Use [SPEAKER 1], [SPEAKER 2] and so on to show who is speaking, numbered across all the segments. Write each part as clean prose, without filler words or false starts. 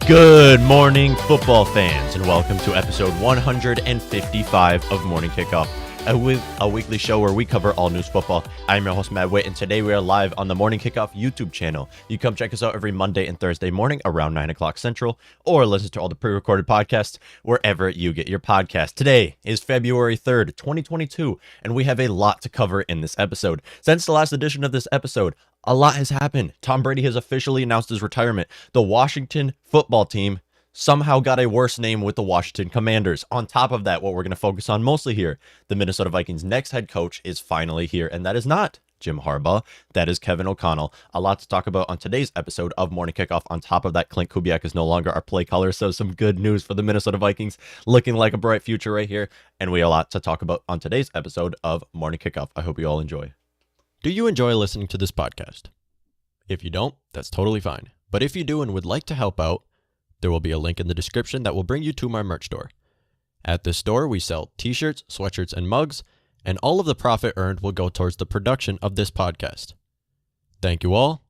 [SPEAKER 1] Good morning, football fans, and welcome to episode 155 of Morning Kickoff, a weekly show where we cover all news football. I'm your host, Whit, and today we are live on the Morning Kickoff YouTube channel. You come check us out every Monday and Thursday morning around 9 o'clock Central, or listen to all the pre-recorded podcasts wherever you get your podcast. Today is February 3rd, 2022, and we have a lot to cover in this episode. Since the last edition of this episode, a lot has happened. Tom Brady has officially announced his retirement. The Washington football team somehow got a worse name with the Washington Commanders. On top of that, what we're going to focus on mostly here, the Minnesota Vikings' next head coach is finally here, and that is not Jim Harbaugh. That is Kevin O'Connell. A lot to talk about on today's episode of Morning Kickoff. On top of that, Clint Kubiak is no longer our play caller, so some good news for the Minnesota Vikings. Looking like a bright future right here, and we have a lot to talk about on today's episode of Morning Kickoff. I hope you all enjoy. Do you enjoy listening to this podcast? If you don't, that's totally fine. But if you do and would like to help out, there will be a link in the description that will bring you to my merch store. At this store, we sell t-shirts, sweatshirts, and mugs, and all of the profit earned will go towards the production of this podcast. Thank you all,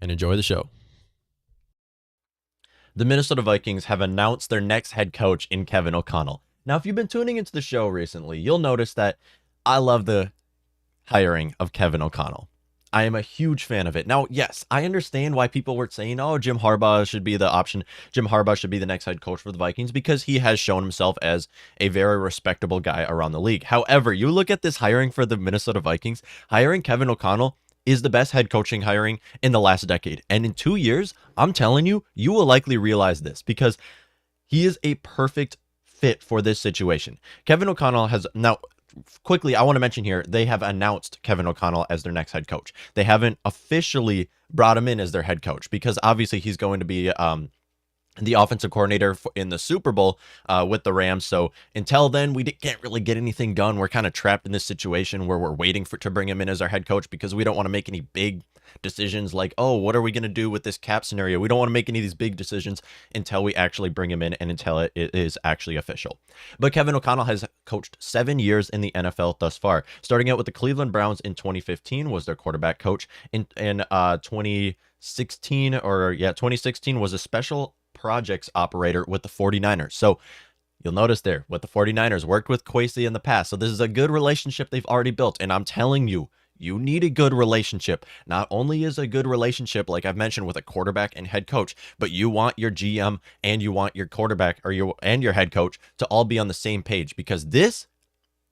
[SPEAKER 1] and enjoy the show. The Minnesota Vikings have announced their next head coach in Kevin O'Connell. Now, if you've been tuning into the show recently, you'll notice that I love the hiring of Kevin O'Connell. I am a huge fan of it. Now, yes, I understand why people were saying, oh, Jim Harbaugh should be the option. Jim Harbaugh should be the next head coach for the Vikings because he has shown himself as a very respectable guy around the league. However, you look at this hiring for the Minnesota Vikings, hiring Kevin O'Connell is the best head coaching hiring in the last decade. And in 2 years, I'm telling you, you will likely realize this because he is a perfect fit for this situation. Kevin O'Connell has now... Quickly, I want to mention here, they have announced Kevin O'Connell as their next head coach. They haven't officially brought him in as their head coach because obviously he's going to be the offensive coordinator in the Super Bowl with the Rams. So until then, we can't really get anything done. We're kind of trapped in this situation where we're waiting to bring him in as our head coach because we don't want to make any big decisions like, oh, what are we going to do with this cap scenario? We don't want to make any of these big decisions until we actually bring him in and until it is actually official. But Kevin O'Connell has coached 7 years in the NFL thus far, starting out with the Cleveland Browns in 2015, was their quarterback coach. In 2016 was a special projects operator with the 49ers. So you'll notice there with the 49ers, worked with Kwesi in the past. So this is a good relationship they've already built. And I'm telling you, you need a good relationship. Not only is a good relationship, like I've mentioned, with a quarterback and head coach, but you want your GM and you want your quarterback or your head coach to all be on the same page, because this,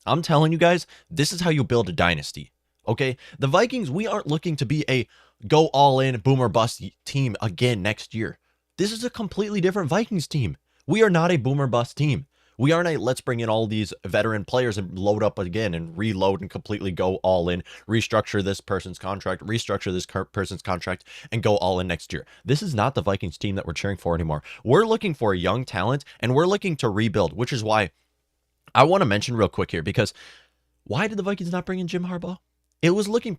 [SPEAKER 1] I'm telling you guys, this is how you build a dynasty. Okay, the Vikings, we aren't looking to be a go all in boom or bust team again next year. This is a completely different Vikings team. We are not a boom or bust team. We aren't a let's bring in all these veteran players and load up again and reload and completely go all in, restructure this person's contract, restructure this person's contract, and go all in next year. This is not the Vikings team that we're cheering for anymore. We're looking for young talent and we're looking to rebuild, which is why I want to mention real quick here, because why did the Vikings not bring in Jim Harbaugh? It was looking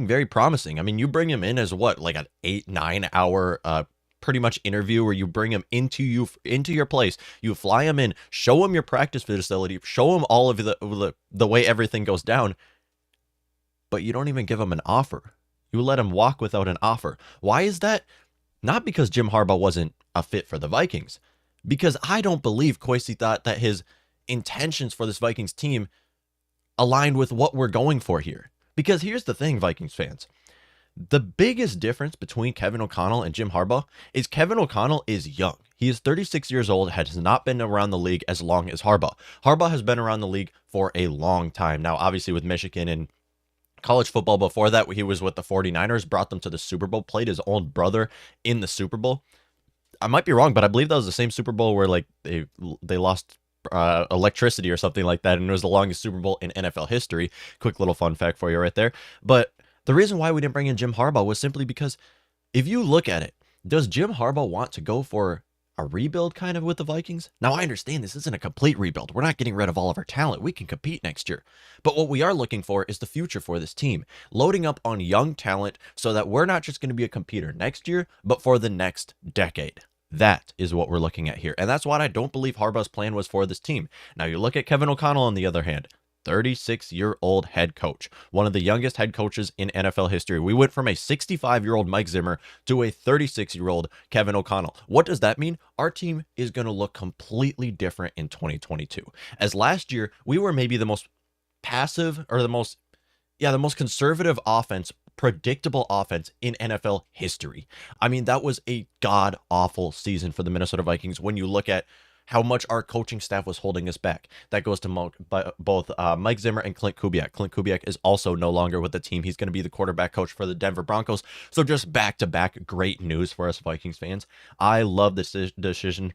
[SPEAKER 1] very promising. I mean, you bring him in as what, like an 8-9 hour pretty much interview where you bring him into your place, you fly him in, show him your practice facility, show him all of the way everything goes down, but you don't even give him an offer. You let him walk without an offer. Why is that? Not because Jim Harbaugh wasn't a fit for the Vikings, because I don't believe Kwesi thought that his intentions for this Vikings team aligned with what we're going for here. Because here's the thing, Vikings fans. The biggest difference between Kevin O'Connell and Jim Harbaugh is Kevin O'Connell is young. He is 36 years old, has not been around the league as long as Harbaugh. Harbaugh has been around the league for a long time. Now, obviously with Michigan and college football before that, he was with the 49ers, brought them to the Super Bowl, played his own brother in the Super Bowl. I might be wrong, but I believe that was the same Super Bowl where like they lost electricity or something like that, and it was the longest Super Bowl in NFL history. Quick little fun fact for you right there. But the reason why we didn't bring in Jim Harbaugh was simply because if you look at it, does Jim Harbaugh want to go for a rebuild kind of with the Vikings? Now, I understand this isn't a complete rebuild. We're not getting rid of all of our talent. We can compete next year. But what we are looking for is the future for this team, loading up on young talent so that we're not just going to be a competitor next year, but for the next decade. That is what we're looking at here. And that's what I don't believe Harbaugh's plan was for this team. Now, you look at Kevin O'Connell on the other hand. 36-year-old head coach, one of the youngest head coaches in NFL history. We went from a 65-year-old Mike Zimmer to a 36-year-old Kevin O'Connell. What does that mean? Our team is going to look completely different in 2022. As last year, we were maybe the most passive or the most conservative offense, predictable offense in NFL history. I mean, that was a god-awful season for the Minnesota Vikings when you look at how much our coaching staff was holding us back. That goes to both Mike Zimmer and Clint Kubiak. Clint Kubiak is also no longer with the team. He's going to be the quarterback coach for the Denver Broncos. So just back-to-back great news for us Vikings fans. I love this decision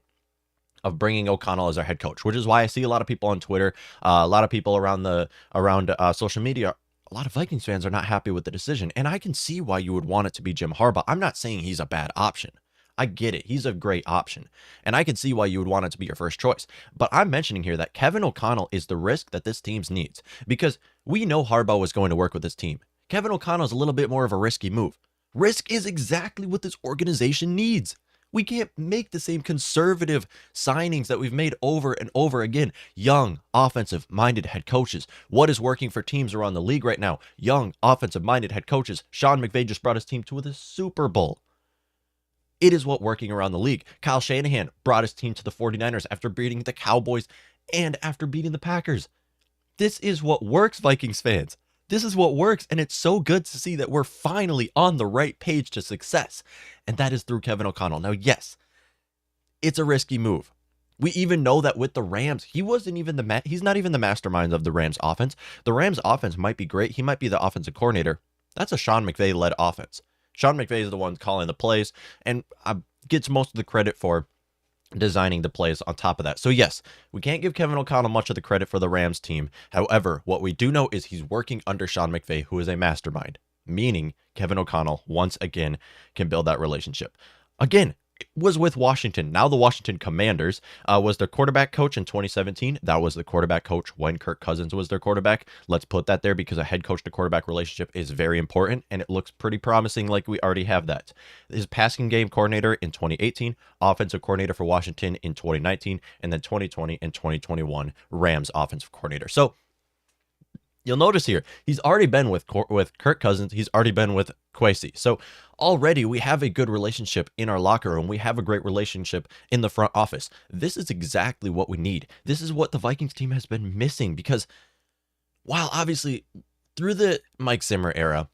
[SPEAKER 1] of bringing O'Connell as our head coach, which is why I see a lot of people on Twitter, a lot of people around social media. A lot of Vikings fans are not happy with the decision, and I can see why you would want it to be Jim Harbaugh. I'm not saying he's a bad option. I get it. He's a great option. And I can see why you would want it to be your first choice. But I'm mentioning here that Kevin O'Connell is the risk that this team needs, because we know Harbaugh was going to work with this team. Kevin O'Connell is a little bit more of a risky move. Risk is exactly what this organization needs. We can't make the same conservative signings that we've made over and over again. Young, offensive-minded head coaches. What is working for teams around the league right now? Young, offensive-minded head coaches. Sean McVay just brought his team to the Super Bowl. It is what working around the league. Kyle Shanahan brought his team to the 49ers after beating the Cowboys and after beating the Packers. This is what works, Vikings fans. This is what works, and it's so good to see that we're finally on the right page to success, and that is through Kevin O'Connell. Now, yes, it's a risky move. We even know that with the Rams, he's not even the mastermind of the Rams offense. The Rams offense might be great. He might be the offensive coordinator. That's a Sean McVay-led offense. Sean McVay is the one calling the plays and gets most of the credit for designing the plays on top of that. So yes, we can't give Kevin O'Connell much of the credit for the Rams team. However, what we do know is he's working under Sean McVay, who is a mastermind, meaning Kevin O'Connell, once again, can build that relationship. Again, it was with Washington. Now the Washington Commanders was their quarterback coach in 2017. That was the quarterback coach when Kirk Cousins was their quarterback. Let's put that there because a head coach to quarterback relationship is very important, and it looks pretty promising like we already have that. His passing game coordinator in 2018, offensive coordinator for Washington in 2019, and then 2020 and 2021 Rams offensive coordinator. So you'll notice here, he's already been with Kirk Cousins. He's already been with Kwesi. So already we have a good relationship in our locker room. We have a great relationship in the front office. This is exactly what we need. This is what the Vikings team has been missing, because while obviously through the Mike Zimmer era,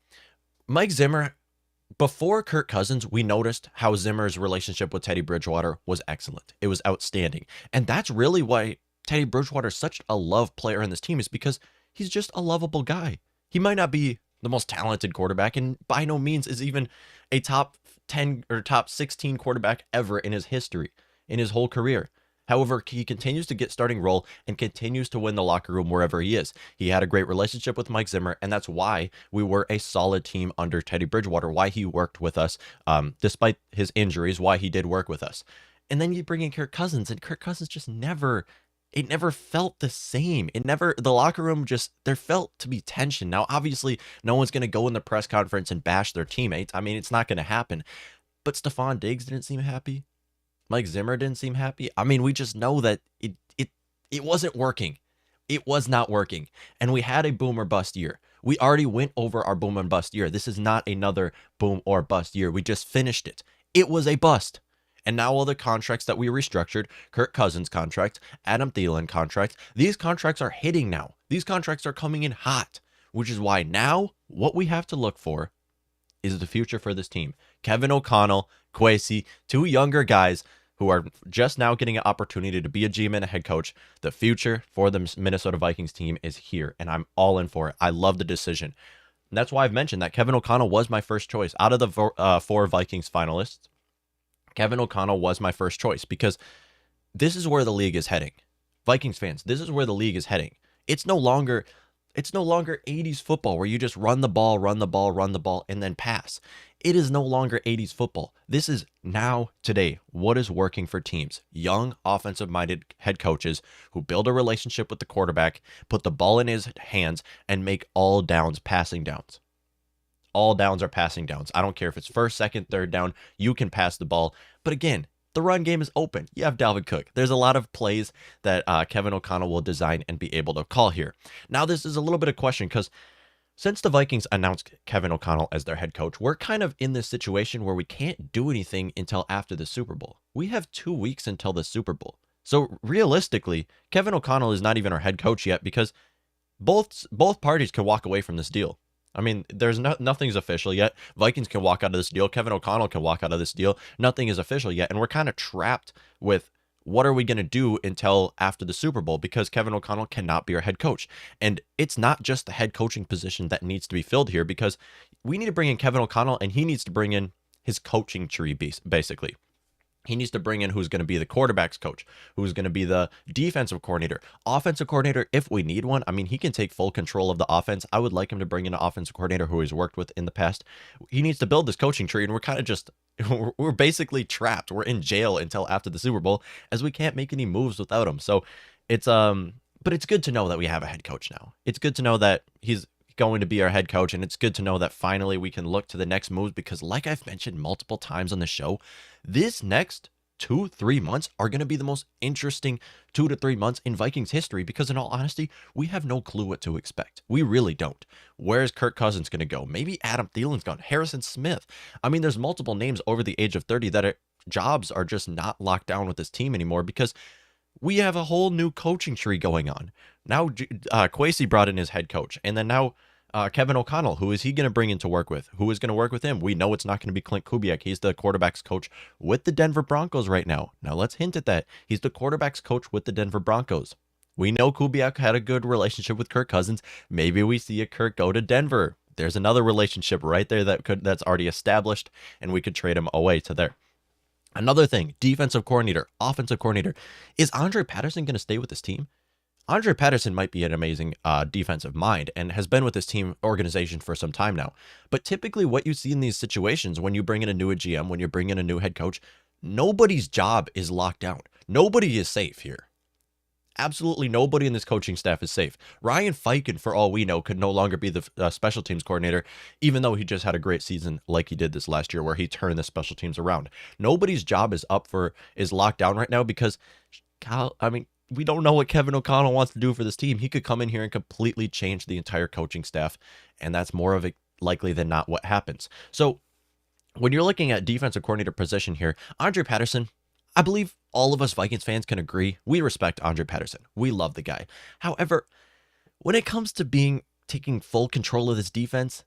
[SPEAKER 1] before Kirk Cousins, we noticed how Zimmer's relationship with Teddy Bridgewater was excellent. It was outstanding. And that's really why Teddy Bridgewater is such a loved player in this team, is because he's just a lovable guy. He might not be the most talented quarterback, and by no means is even a top 10 or top 16 quarterback ever in his history, in his whole career. However, he continues to get starting role and continues to win the locker room wherever he is. He had a great relationship with Mike Zimmer, and that's why we were a solid team under Teddy Bridgewater, why he worked with us, despite his injuries, why he did work with us. And then you bring in Kirk Cousins, and Kirk Cousins just never felt the same. The locker room there felt to be tension. Now, obviously, no one's going to go in the press conference and bash their teammates. I mean, it's not going to happen. But Stephon Diggs didn't seem happy. Mike Zimmer didn't seem happy. I mean, we just know that it wasn't working. It was not working. And we had a boom or bust year. We already went over our boom and bust year. This is not another boom or bust year. We just finished it. It was a bust. And now all the contracts that we restructured, Kirk Cousins contract, Adam Thielen contract, these contracts are hitting now. These contracts are coming in hot, which is why now what we have to look for is the future for this team. Kevin O'Connell, Kwesi, two younger guys who are just now getting an opportunity to be a GM and a head coach. The future for the Minnesota Vikings team is here, and I'm all in for it. I love the decision. And that's why I've mentioned that Kevin O'Connell was my first choice. Out of the four Vikings finalists, Kevin O'Connell was my first choice because this is where the league is heading. Vikings fans, this is where the league is heading. It's no longer 80s football where you just run the ball, and then pass. It is no longer 80s football. This is now, today, what is working for teams. Young, offensive-minded head coaches who build a relationship with the quarterback, put the ball in his hands, and make all downs passing downs. All downs are passing downs. I don't care if it's first, second, third down. You can pass the ball. But again, the run game is open. You have Dalvin Cook. There's a lot of plays that Kevin O'Connell will design and be able to call here. Now, this is a little bit of question because since the Vikings announced Kevin O'Connell as their head coach, we're kind of in this situation where we can't do anything until after the Super Bowl. We have 2 weeks until the Super Bowl. So realistically, Kevin O'Connell is not even our head coach yet because both parties can walk away from this deal. I mean, there's nothing's official yet. Vikings can walk out of this deal. Kevin O'Connell can walk out of this deal. Nothing is official yet. And we're kind of trapped with what are we going to do until after the Super Bowl because Kevin O'Connell cannot be our head coach. And it's not just the head coaching position that needs to be filled here because we need to bring in Kevin O'Connell and he needs to bring in his coaching tree, basically. He needs to bring in who's going to be the quarterback's coach, who's going to be the defensive coordinator, offensive coordinator, if we need one. I mean, he can take full control of the offense. I would like him to bring in an offensive coordinator who he's worked with in the past. He needs to build this coaching tree, and we're kind of just, we're basically trapped. We're in jail until after the Super Bowl as we can't make any moves without him. So it's, but it's good to know that we have a head coach now. It's good to know that he's going to be our head coach, and it's good to know that finally we can look to the next moves because like I've mentioned multiple times on the show, this next 2-3 months are going to be the most interesting 2 to 3 months in Vikings history because in all honesty, we have no clue what to expect. We really don't. Where's Kirk Cousins going to go? Maybe Adam Thielen's gone. Harrison Smith. I mean, there's multiple names over the age of 30 that jobs are just not locked down with this team anymore because we have a whole new coaching tree going on. Now, Kwesi brought in his head coach, and then now Kevin O'Connell, who is he going to bring in to work with? Who is going to work with him? We know it's not going to be Clint Kubiak. He's the quarterback's coach with the Denver Broncos right now. Now, let's hint at that. He's the quarterback's coach with the Denver Broncos. We know Kubiak had a good relationship with Kirk Cousins. Maybe we see a Kirk go to Denver. There's another relationship right there that's already established, and we could trade him away to there. Another thing, defensive coordinator, offensive coordinator. Is Andre Patterson going to stay with this team? Andre Patterson might be an amazing defensive mind and has been with this team organization for some time now. But typically what you see in these situations when you bring in a new GM, when you bring in a new head coach, nobody's job is locked down. Nobody is safe here. Absolutely nobody in this coaching staff is safe. Ryan Fiken, for all we know, could no longer be the special teams coordinator, even though he just had a great season like he did this last year where he turned the special teams around. Nobody's job is locked down right now because we don't know what Kevin O'Connell wants to do for this team. He could come in here and completely change the entire coaching staff, and that's more of a likely than not what happens. So when you're looking at defensive coordinator position here, Andre Patterson, I believe all of us Vikings fans can agree. We respect Andre Patterson. We love the guy. However, when it comes to taking full control of this defense,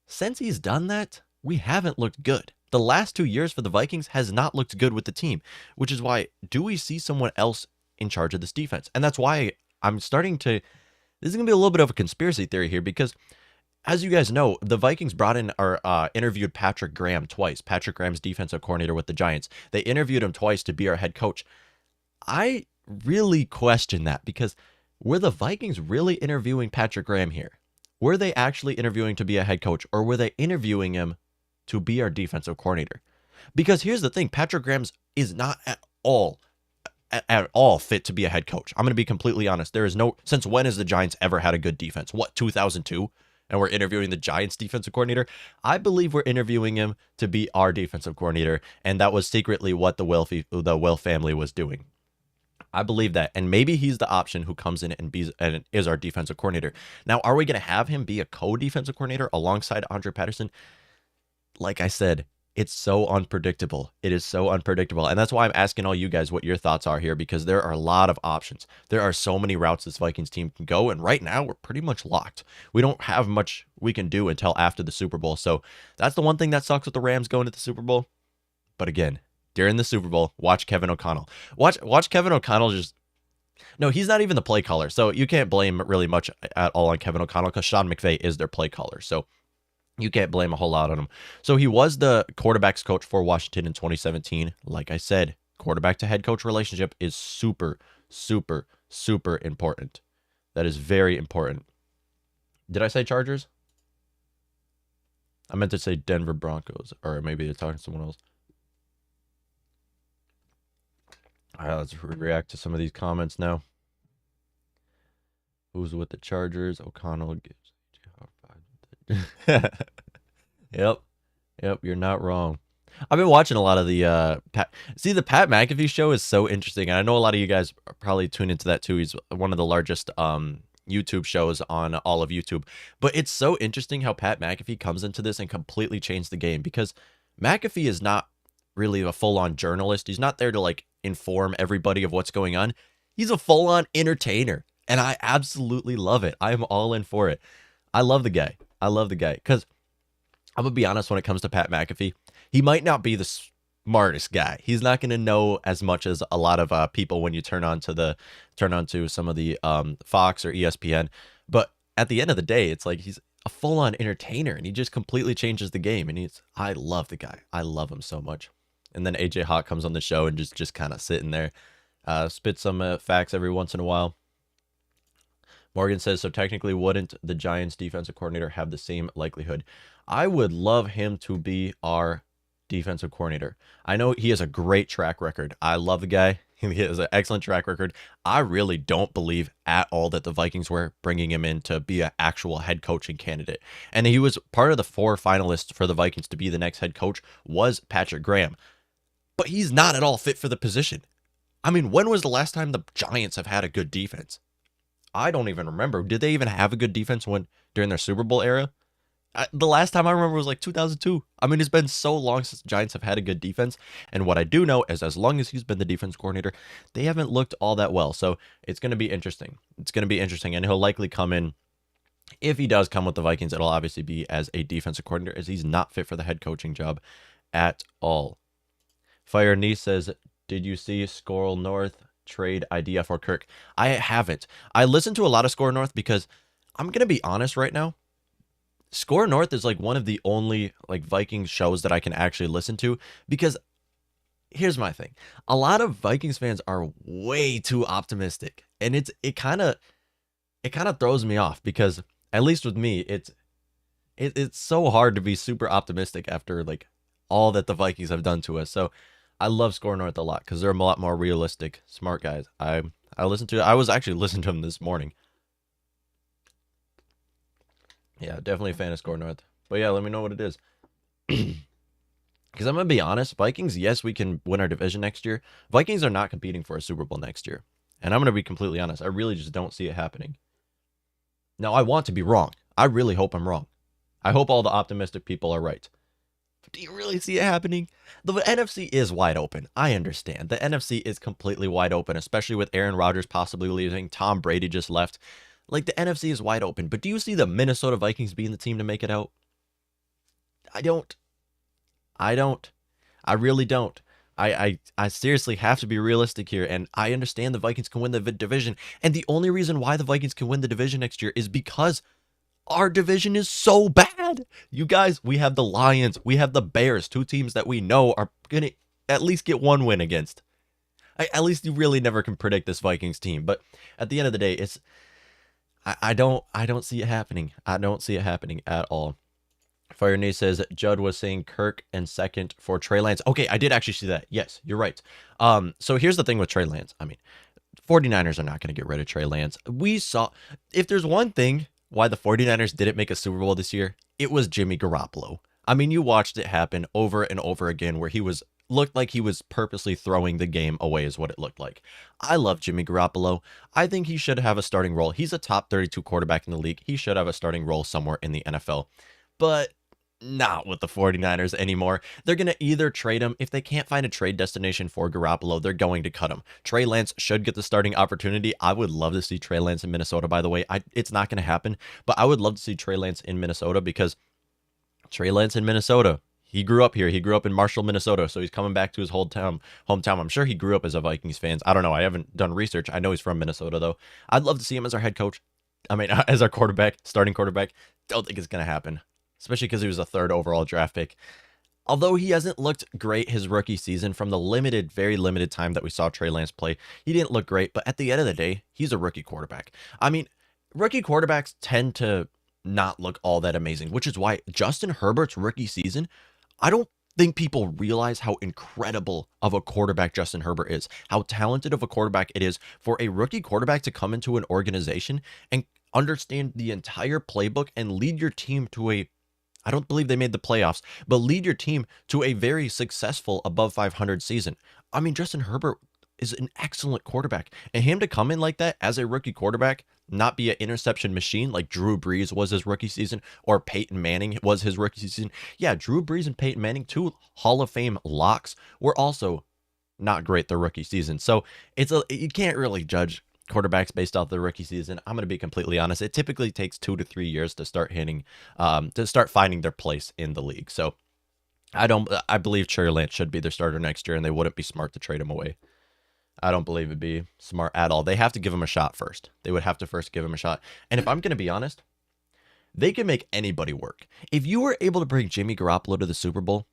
[SPEAKER 1] since he's done that, we haven't looked good. The last 2 years for the Vikings has not looked good with the team, which is why do we see someone else in charge of this defense? And that's why I'm starting to, this is going to be a little bit of a conspiracy theory here because as you guys know, the Vikings brought in or interviewed Patrick Graham twice. Patrick Graham's defensive coordinator with the Giants. They interviewed him twice to be our head coach. I really question that because were the Vikings really interviewing Patrick Graham here? Were they actually interviewing to be a head coach or were they interviewing him to be our defensive coordinator? Because here's the thing, Patrick Graham is not at all fit to be a head coach. I'm going to be completely honest. There is no, since when has the Giants ever had a good defense? What, 2002? and we're interviewing the Giants defensive coordinator. I believe we're interviewing him to be our defensive coordinator, and that was secretly what the Will family was doing. I believe that, and maybe he's the option who comes in and is our defensive coordinator. Now, are we going to have him be a co-defensive coordinator alongside Andre Patterson? Like I said, it's so unpredictable. It is so unpredictable, and that's why I'm asking all you guys what your thoughts are here, because there are a lot of options. There are so many routes this Vikings team can go, and right now we're pretty much locked. We don't have much we can do until after the Super Bowl, so that's the one thing that sucks with the Rams going to the Super Bowl. But again, during the Super Bowl, watch Kevin O'Connell. Watch Kevin O'Connell just... No, he's not even the play caller, so you can't blame really much at all on Kevin O'Connell because Sean McVay is their play caller, so you can't blame a whole lot on him. So he was the quarterback's coach for Washington in 2017. Like I said, quarterback to head coach relationship is super, super, super important. That is very important. Did I say Chargers? I meant to say Denver Broncos, or maybe they're talking to someone else. All right, let's react to some of these comments now. Who's with the Chargers? O'Connell gives. Yep, you're not wrong. I've been watching a lot of the the Pat McAfee show is so interesting, and I know a lot of you guys probably tune into that too. He's one of the largest YouTube shows on all of YouTube. But it's so interesting how Pat McAfee comes into this and completely changed the game, because McAfee is not really a full-on journalist. He's not there to like inform everybody of what's going on. He's a full-on entertainer, and I absolutely love it. I am all in for it. I love the guy. Because I'm gonna be honest, when it comes to Pat McAfee, he might not be the smartest guy. He's not gonna know as much as a lot of people when you turn on to some of the Fox or ESPN. But at the end of the day, it's like he's a full-on entertainer, and he just completely changes the game. And I love the guy. I love him so much. And then AJ Hawk comes on the show and just kind of sitting there, spit some facts every once in a while. Morgan says, so technically wouldn't the Giants defensive coordinator have the same likelihood? I would love him to be our defensive coordinator. I know he has a great track record. I love the guy. He has an excellent track record. I really don't believe at all that the Vikings were bringing him in to be an actual head coaching candidate. And he was part of the 4 finalists for the Vikings to be the next head coach was Patrick Graham. But he's not at all fit for the position. I mean, when was the last time the Giants have had a good defense? I don't even remember. Did they even have a good defense during their Super Bowl era? The last time I remember was like 2002. I mean, it's been so long since the Giants have had a good defense. And what I do know is as long as he's been the defense coordinator, they haven't looked all that well. So it's going to be interesting. And he'll likely come in. If he does come with the Vikings, it'll obviously be as a defensive coordinator, as he's not fit for the head coaching job at all. Fire Knee says, did you see Squirrel North trade idea for Kirk? I haven't. I listen to a lot of Score North because I'm going to be honest right now. Score North is like one of the only like Vikings shows that I can actually listen to, because here's my thing. A lot of Vikings fans are way too optimistic, and it kind of throws me off, because at least with me, it's so hard to be super optimistic after like all that the Vikings have done to us. So I love Score North a lot because they're a lot more realistic, smart guys. I was actually listening to them this morning. Yeah, definitely a fan of Score North. But yeah, let me know what it is. Because I'm going to be honest, Vikings, yes, we can win our division next year. Vikings are not competing for a Super Bowl next year. And I'm going to be completely honest. I really just don't see it happening. Now, I want to be wrong. I really hope I'm wrong. I hope all the optimistic people are right. But do you really see it happening? The NFC is wide open. I understand. The NFC is completely wide open, especially with Aaron Rodgers possibly leaving. Tom Brady just left. Like, the NFC is wide open. But do you see the Minnesota Vikings being the team to make it out? I don't. I really don't. I seriously have to be realistic here, and I understand the Vikings can win the division, and the only reason why the Vikings can win the division next year is because our division is so bad. You guys, we have the Lions, we have the Bears, 2 teams that we know are going to at least get 1 win against. At least you really never can predict this Vikings team, but at the end of the day, I don't see it happening. I don't see it happening at all. Fire Knee says Judd was saying Kirk and second for Trey Lance. Okay, I did actually see that. Yes, you're right. So here's the thing with Trey Lance. I mean, 49ers are not going to get rid of Trey Lance. We saw, if there's one thing why the 49ers didn't make a Super Bowl this year, it was Jimmy Garoppolo. I mean, you watched it happen over and over again where he looked like he was purposely throwing the game away is what it looked like. I love Jimmy Garoppolo. I think he should have a starting role. He's a top 32 quarterback in the league. He should have a starting role somewhere in the NFL. But not with the 49ers anymore. They're going to either trade him. If they can't find a trade destination for Garoppolo, they're going to cut him. Trey Lance should get the starting opportunity. I would love to see Trey Lance in Minnesota, by the way. It's not going to happen, but I would love to see Trey Lance in Minnesota because Trey Lance in Minnesota, he grew up here. He grew up in Marshall, Minnesota, so he's coming back to his hometown. I'm sure he grew up as a Vikings fan. I don't know. I haven't done research. I know he's from Minnesota, though. I'd love to see him as our head coach. I mean, as our quarterback, starting quarterback. Don't think it's going to happen, especially because he was a 3rd overall draft pick. Although he hasn't looked great his rookie season from the very limited time that we saw Trey Lance play, he didn't look great. But at the end of the day, he's a rookie quarterback. I mean, rookie quarterbacks tend to not look all that amazing, which is why Justin Herbert's rookie season, I don't think people realize how incredible of a quarterback Justin Herbert is, how talented of a quarterback it is for a rookie quarterback to come into an organization and understand the entire playbook and lead your team to I don't believe they made the playoffs, but lead your team to a very successful above 500 season. I mean, Justin Herbert is an excellent quarterback, and him to come in like that as a rookie quarterback, not be an interception machine like Drew Brees was his rookie season or Peyton Manning was his rookie season. Yeah, Drew Brees and Peyton Manning, 2 Hall of Fame locks, were also not great their rookie season. So you can't really judge quarterbacks based off the rookie season. I'm going to be completely honest. It typically takes 2 to 3 years to start finding their place in the league. So I believe Trey Lance should be their starter next year, and they wouldn't be smart to trade him away. I don't believe it'd be smart at all. They have to give him a shot first. They would have to first give him a shot. And if I'm going to be honest, they can make anybody work. If you were able to bring Jimmy Garoppolo to the Super Bowl,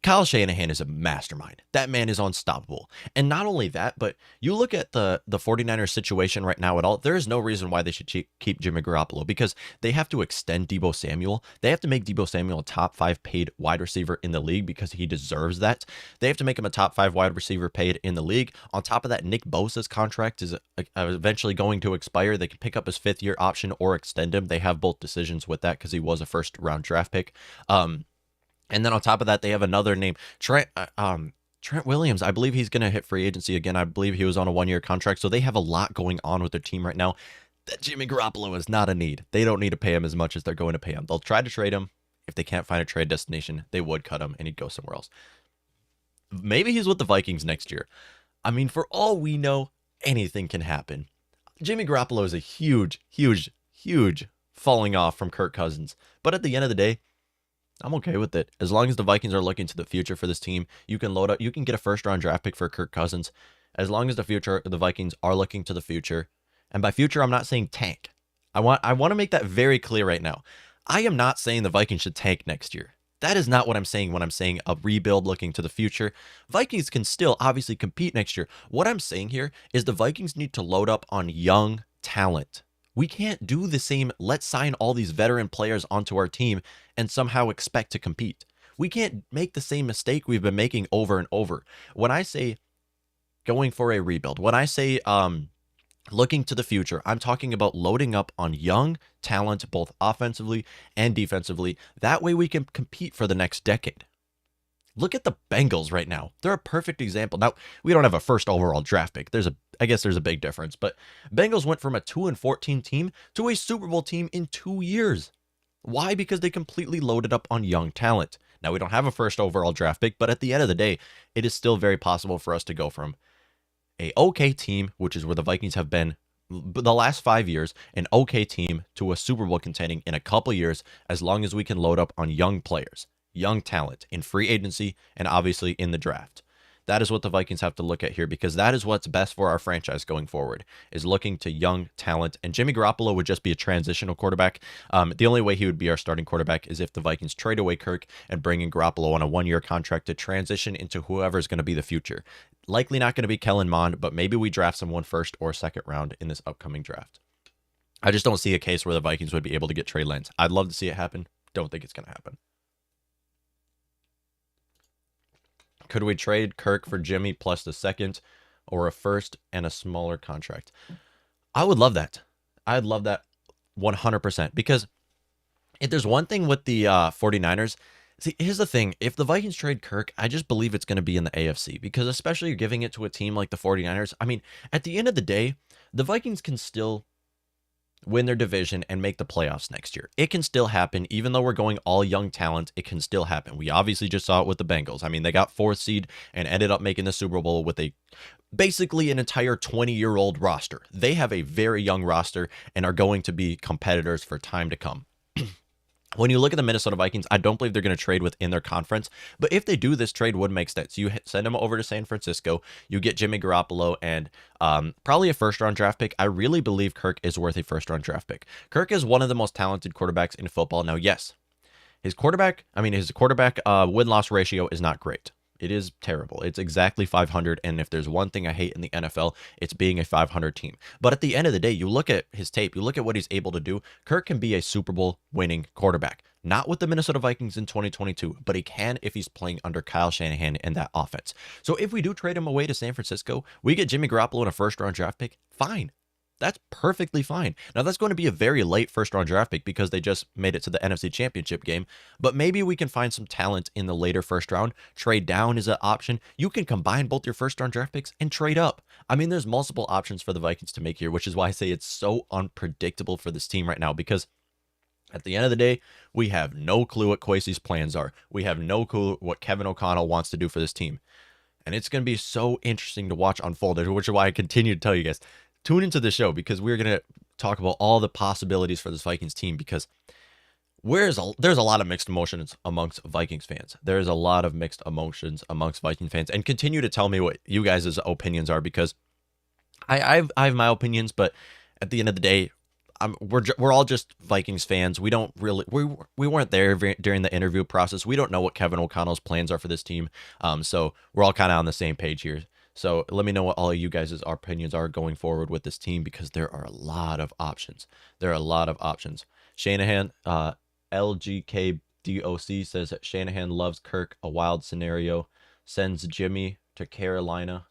[SPEAKER 1] Kyle Shanahan is a mastermind. That man is unstoppable. And not only that, but you look at the 49ers situation right now at all, there is no reason why they should keep Jimmy Garoppolo because they have to extend Deebo Samuel. They have to make Deebo Samuel a top 5 paid wide receiver in the league because he deserves that. They have to make him a top 5 wide receiver paid in the league. On top of that, Nick Bosa's contract is eventually going to expire. They can pick up his 5th-year option or extend him. They have both decisions with that because he was a 1st-round draft pick. And then on top of that, they have another name, Trent Williams. I believe he's going to hit free agency again. I believe he was on a 1-year contract. So they have a lot going on with their team right now. That Jimmy Garoppolo is not a need. They don't need to pay him as much as they're going to pay him. They'll try to trade him. If they can't find a trade destination, they would cut him and he'd go somewhere else. Maybe he's with the Vikings next year. I mean, for all we know, anything can happen. Jimmy Garoppolo is a huge falling off from Kirk Cousins. But at the end of the day, I'm okay with it. As long as the Vikings are looking to the future for this team, you can load up. You can get a 1st-round draft pick for Kirk Cousins. As long as the Vikings are looking to the future, and by future, I'm not saying tank. I want to make that very clear right now. I am not saying the Vikings should tank next year. That is not what I'm saying when I'm saying a rebuild looking to the future. Vikings can still obviously compete next year. What I'm saying here is the Vikings need to load up on young talent. We can't do the same, let's sign all these veteran players onto our team and somehow expect to compete. We can't make the same mistake we've been making over and over. When I say going for a rebuild, when I say looking to the future, I'm talking about loading up on young talent, both offensively and defensively. That way we can compete for the next decade. Look at the Bengals right now. They're a perfect example. Now, we don't have a 1st overall draft pick. I guess there's a big difference, but Bengals went from a 2-14 team to a Super Bowl team in 2 years. Why? Because they completely loaded up on young talent. Now, we don't have a 1st overall draft pick, but at the end of the day, it is still very possible for us to go from a okay team, which is where the Vikings have been the last 5 years, an okay team, to a Super Bowl contending in a couple years, as long as we can load up on young players. Young talent in free agency and obviously in the draft. That is what the Vikings have to look at here because that is what's best for our franchise going forward, is looking to young talent. And Jimmy Garoppolo would just be a transitional quarterback. The only way he would be our starting quarterback is if the Vikings trade away Kirk and bring in Garoppolo on a 1-year contract to transition into whoever's going to be the future. Likely not going to be Kellen Mond, but maybe we draft someone 1st or 2nd round in this upcoming draft. I just don't see a case where the Vikings would be able to get Trey Lance. I'd love to see it happen. Don't think it's going to happen. Could we trade Kirk for Jimmy plus the 2nd or a 1st and a smaller contract? I would love that. I'd love that 100%. Because if there's one thing with the 49ers, see, here's the thing. If the Vikings trade Kirk, I just believe it's going to be in the AFC, because especially you're giving it to a team like the 49ers. I mean, at the end of the day, the Vikings can still win their division and make the playoffs next year. It can still happen. Even though we're going all young talent, it can still happen. We obviously just saw it with the Bengals. I mean, they got 4th seed and ended up making the Super Bowl with basically an entire 20-year-old roster. They have a very young roster and are going to be competitors for time to come. When you look at the Minnesota Vikings, I don't believe they're going to trade within their conference. But if they do, this trade would make sense. You send them over to San Francisco, you get Jimmy Garoppolo and probably a first-round draft pick. I really believe Kirk is worth a first-round draft pick. Kirk is one of the most talented quarterbacks in football. Now, yes, his quarterback win-loss ratio is not great. It is terrible. It's exactly 500, and if there's one thing I hate in the NFL, it's being a 500 team. But at the end of the day, you look at his tape, you look at what he's able to do, Kirk can be a Super Bowl winning quarterback. Not with the Minnesota Vikings in 2022, but he can if he's playing under Kyle Shanahan in that offense. So if we do trade him away to San Francisco, we get Jimmy Garoppolo and a first-round draft pick, fine. That's perfectly fine. Now, that's going to be a very late first-round draft pick because they just made it to the NFC Championship game. But maybe we can find some talent in the later first round. Trade down is an option. You can combine both your first-round draft picks and trade up. I mean, there's multiple options for the Vikings to make here, which is why I say it's so unpredictable for this team right now, because at the end of the day, we have no clue what Kwesi's plans are. We have no clue what Kevin O'Connell wants to do for this team. And it's going to be so interesting to watch unfold, which is why I continue to tell you guys, tune into the show, because we're going to talk about all the possibilities for this Vikings team, because there's a lot of mixed emotions amongst Vikings fans. There's a lot of mixed emotions amongst Viking fans, and continue to tell me what you guys' opinions are, because I have my opinions, but at the end of the day, we're all just Vikings fans. We don't really, we weren't there during the interview process. We don't know what Kevin O'Connell's plans are for this team. So we're all kind of on the same page here. So let me know what all of you guys' opinions are going forward with this team, because there are a lot of options. Shanahan, LGKDOC says that Shanahan loves Kirk, a wild scenario. Sends Jimmy to Carolina.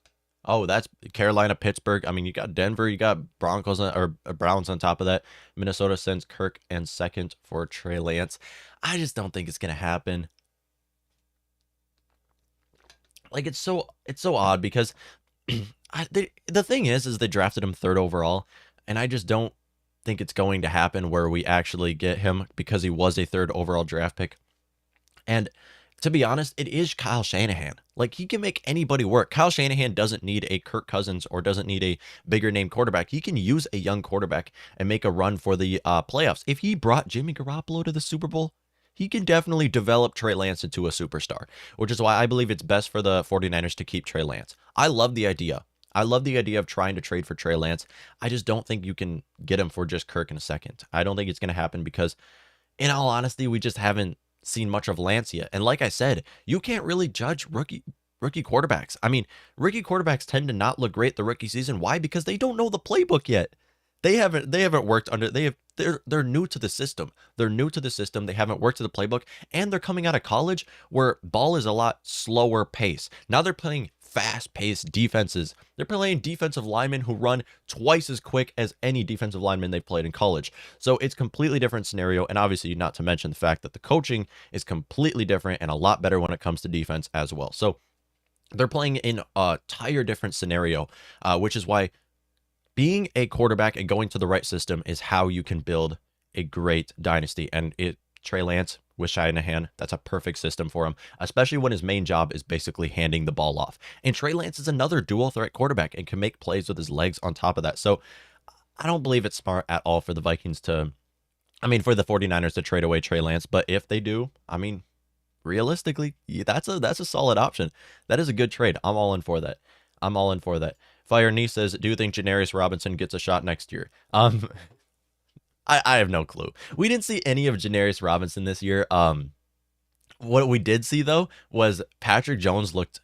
[SPEAKER 1] Oh, that's Carolina, Pittsburgh. I mean, you got Denver, you got Browns on top of that. Minnesota sends Kirk and second for Trey Lance. I just don't think it's going to happen. Like, it's so odd, because the thing is they drafted him 3rd overall, and I just don't think it's going to happen where we actually get him, because he was a 3rd overall draft pick. And to be honest, it is Kyle Shanahan. Like, he can make anybody work. Kyle Shanahan doesn't need a Kirk Cousins or doesn't need a bigger name quarterback. He can use a young quarterback and make a run for the playoffs. If he brought Jimmy Garoppolo to the Super Bowl, he can definitely develop Trey Lance into a superstar, which is why I believe it's best for the 49ers to keep Trey Lance. I love the idea. Of trying to trade for Trey Lance. I just don't think you can get him for just Kirk in a second. I don't think it's going to happen, because in all honesty, we just haven't seen much of Lance yet. And like I said, you can't really judge rookie quarterbacks. I mean, rookie quarterbacks tend to not look great the rookie season. Why? Because they don't know the playbook yet. They haven't worked under, they're new to the system. They haven't worked to the playbook, and they're coming out of college where ball is a lot slower pace. Now they're playing fast-paced defenses. They're playing defensive linemen who run twice as quick as any defensive lineman they've played in college. So it's completely different scenario, and obviously not to mention the fact that the coaching is completely different and a lot better when it comes to defense as well. So they're playing in a entire different scenario, which is why being a quarterback and going to the right system is how you can build a great dynasty. And Trey Lance with Shanahan, that's a perfect system for him, especially when his main job is basically handing the ball off. And Trey Lance is another dual threat quarterback and can make plays with his legs on top of that. So I don't believe it's smart at all for the Vikings for the 49ers to trade away Trey Lance. But if they do, I mean, realistically, that's a solid option. That is a good trade. I'm all in for that. Fire Knee says, do you think Janarius Robinson gets a shot next year? I have no clue. We didn't see any of Janarius Robinson this year. What we did see, though, was Patrick Jones looked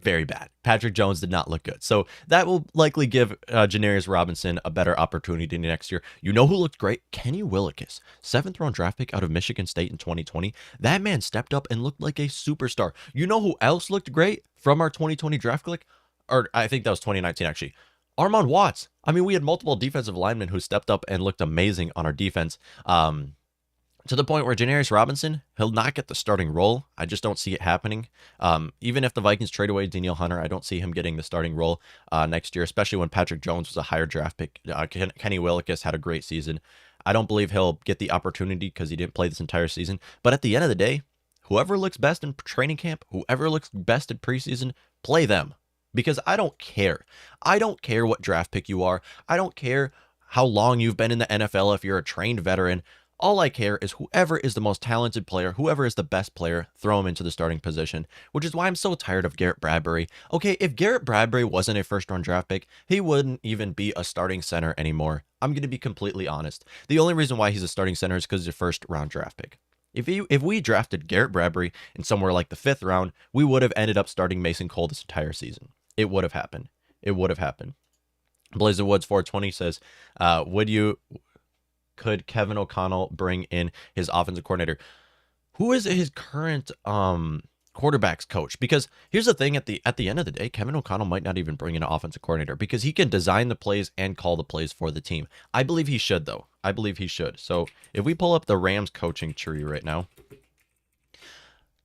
[SPEAKER 1] very bad. Patrick Jones did not look good. So that will likely give Janarius Robinson a better opportunity next year. You know who looked great? Kenny Willekes, 7th-round draft pick out of Michigan State in 2020. That man stepped up and looked like a superstar. You know who else looked great from our 2020 draft click? Or I think that was 2019, actually. Armand Watts. I mean, we had multiple defensive linemen who stepped up and looked amazing on our defense. To the point where Janarius Robinson, he'll not get the starting role. I just don't see it happening. Even if the Vikings trade away Danielle Hunter, I don't see him getting the starting role next year, especially when Patrick Jones was a higher draft pick. Kenny Willekes had a great season. I don't believe he'll get the opportunity because he didn't play this entire season. But at the end of the day, whoever looks best in training camp, whoever looks best in preseason, play them. Because I don't care. I don't care what draft pick you are. I don't care how long you've been in the NFL if you're a trained veteran. All I care is whoever is the most talented player, whoever is the best player, throw him into the starting position, which is why I'm so tired of Garrett Bradbury. Okay, if Garrett Bradbury wasn't a first-round draft pick, he wouldn't even be a starting center anymore. I'm going to be completely honest. The only reason why he's a starting center is because he's a first-round draft pick. If we drafted Garrett Bradbury in somewhere like the 5th round, we would have ended up starting Mason Cole this entire season. It would have happened. It would have happened. Blaze of Woods 420 says, could Kevin O'Connell bring in his offensive coordinator? Who is his current quarterbacks coach? Because here's the thing, at the end of the day, Kevin O'Connell might not even bring in an offensive coordinator because he can design the plays and call the plays for the team. I believe he should, though. I believe he should. So if we pull up the Rams coaching tree right now,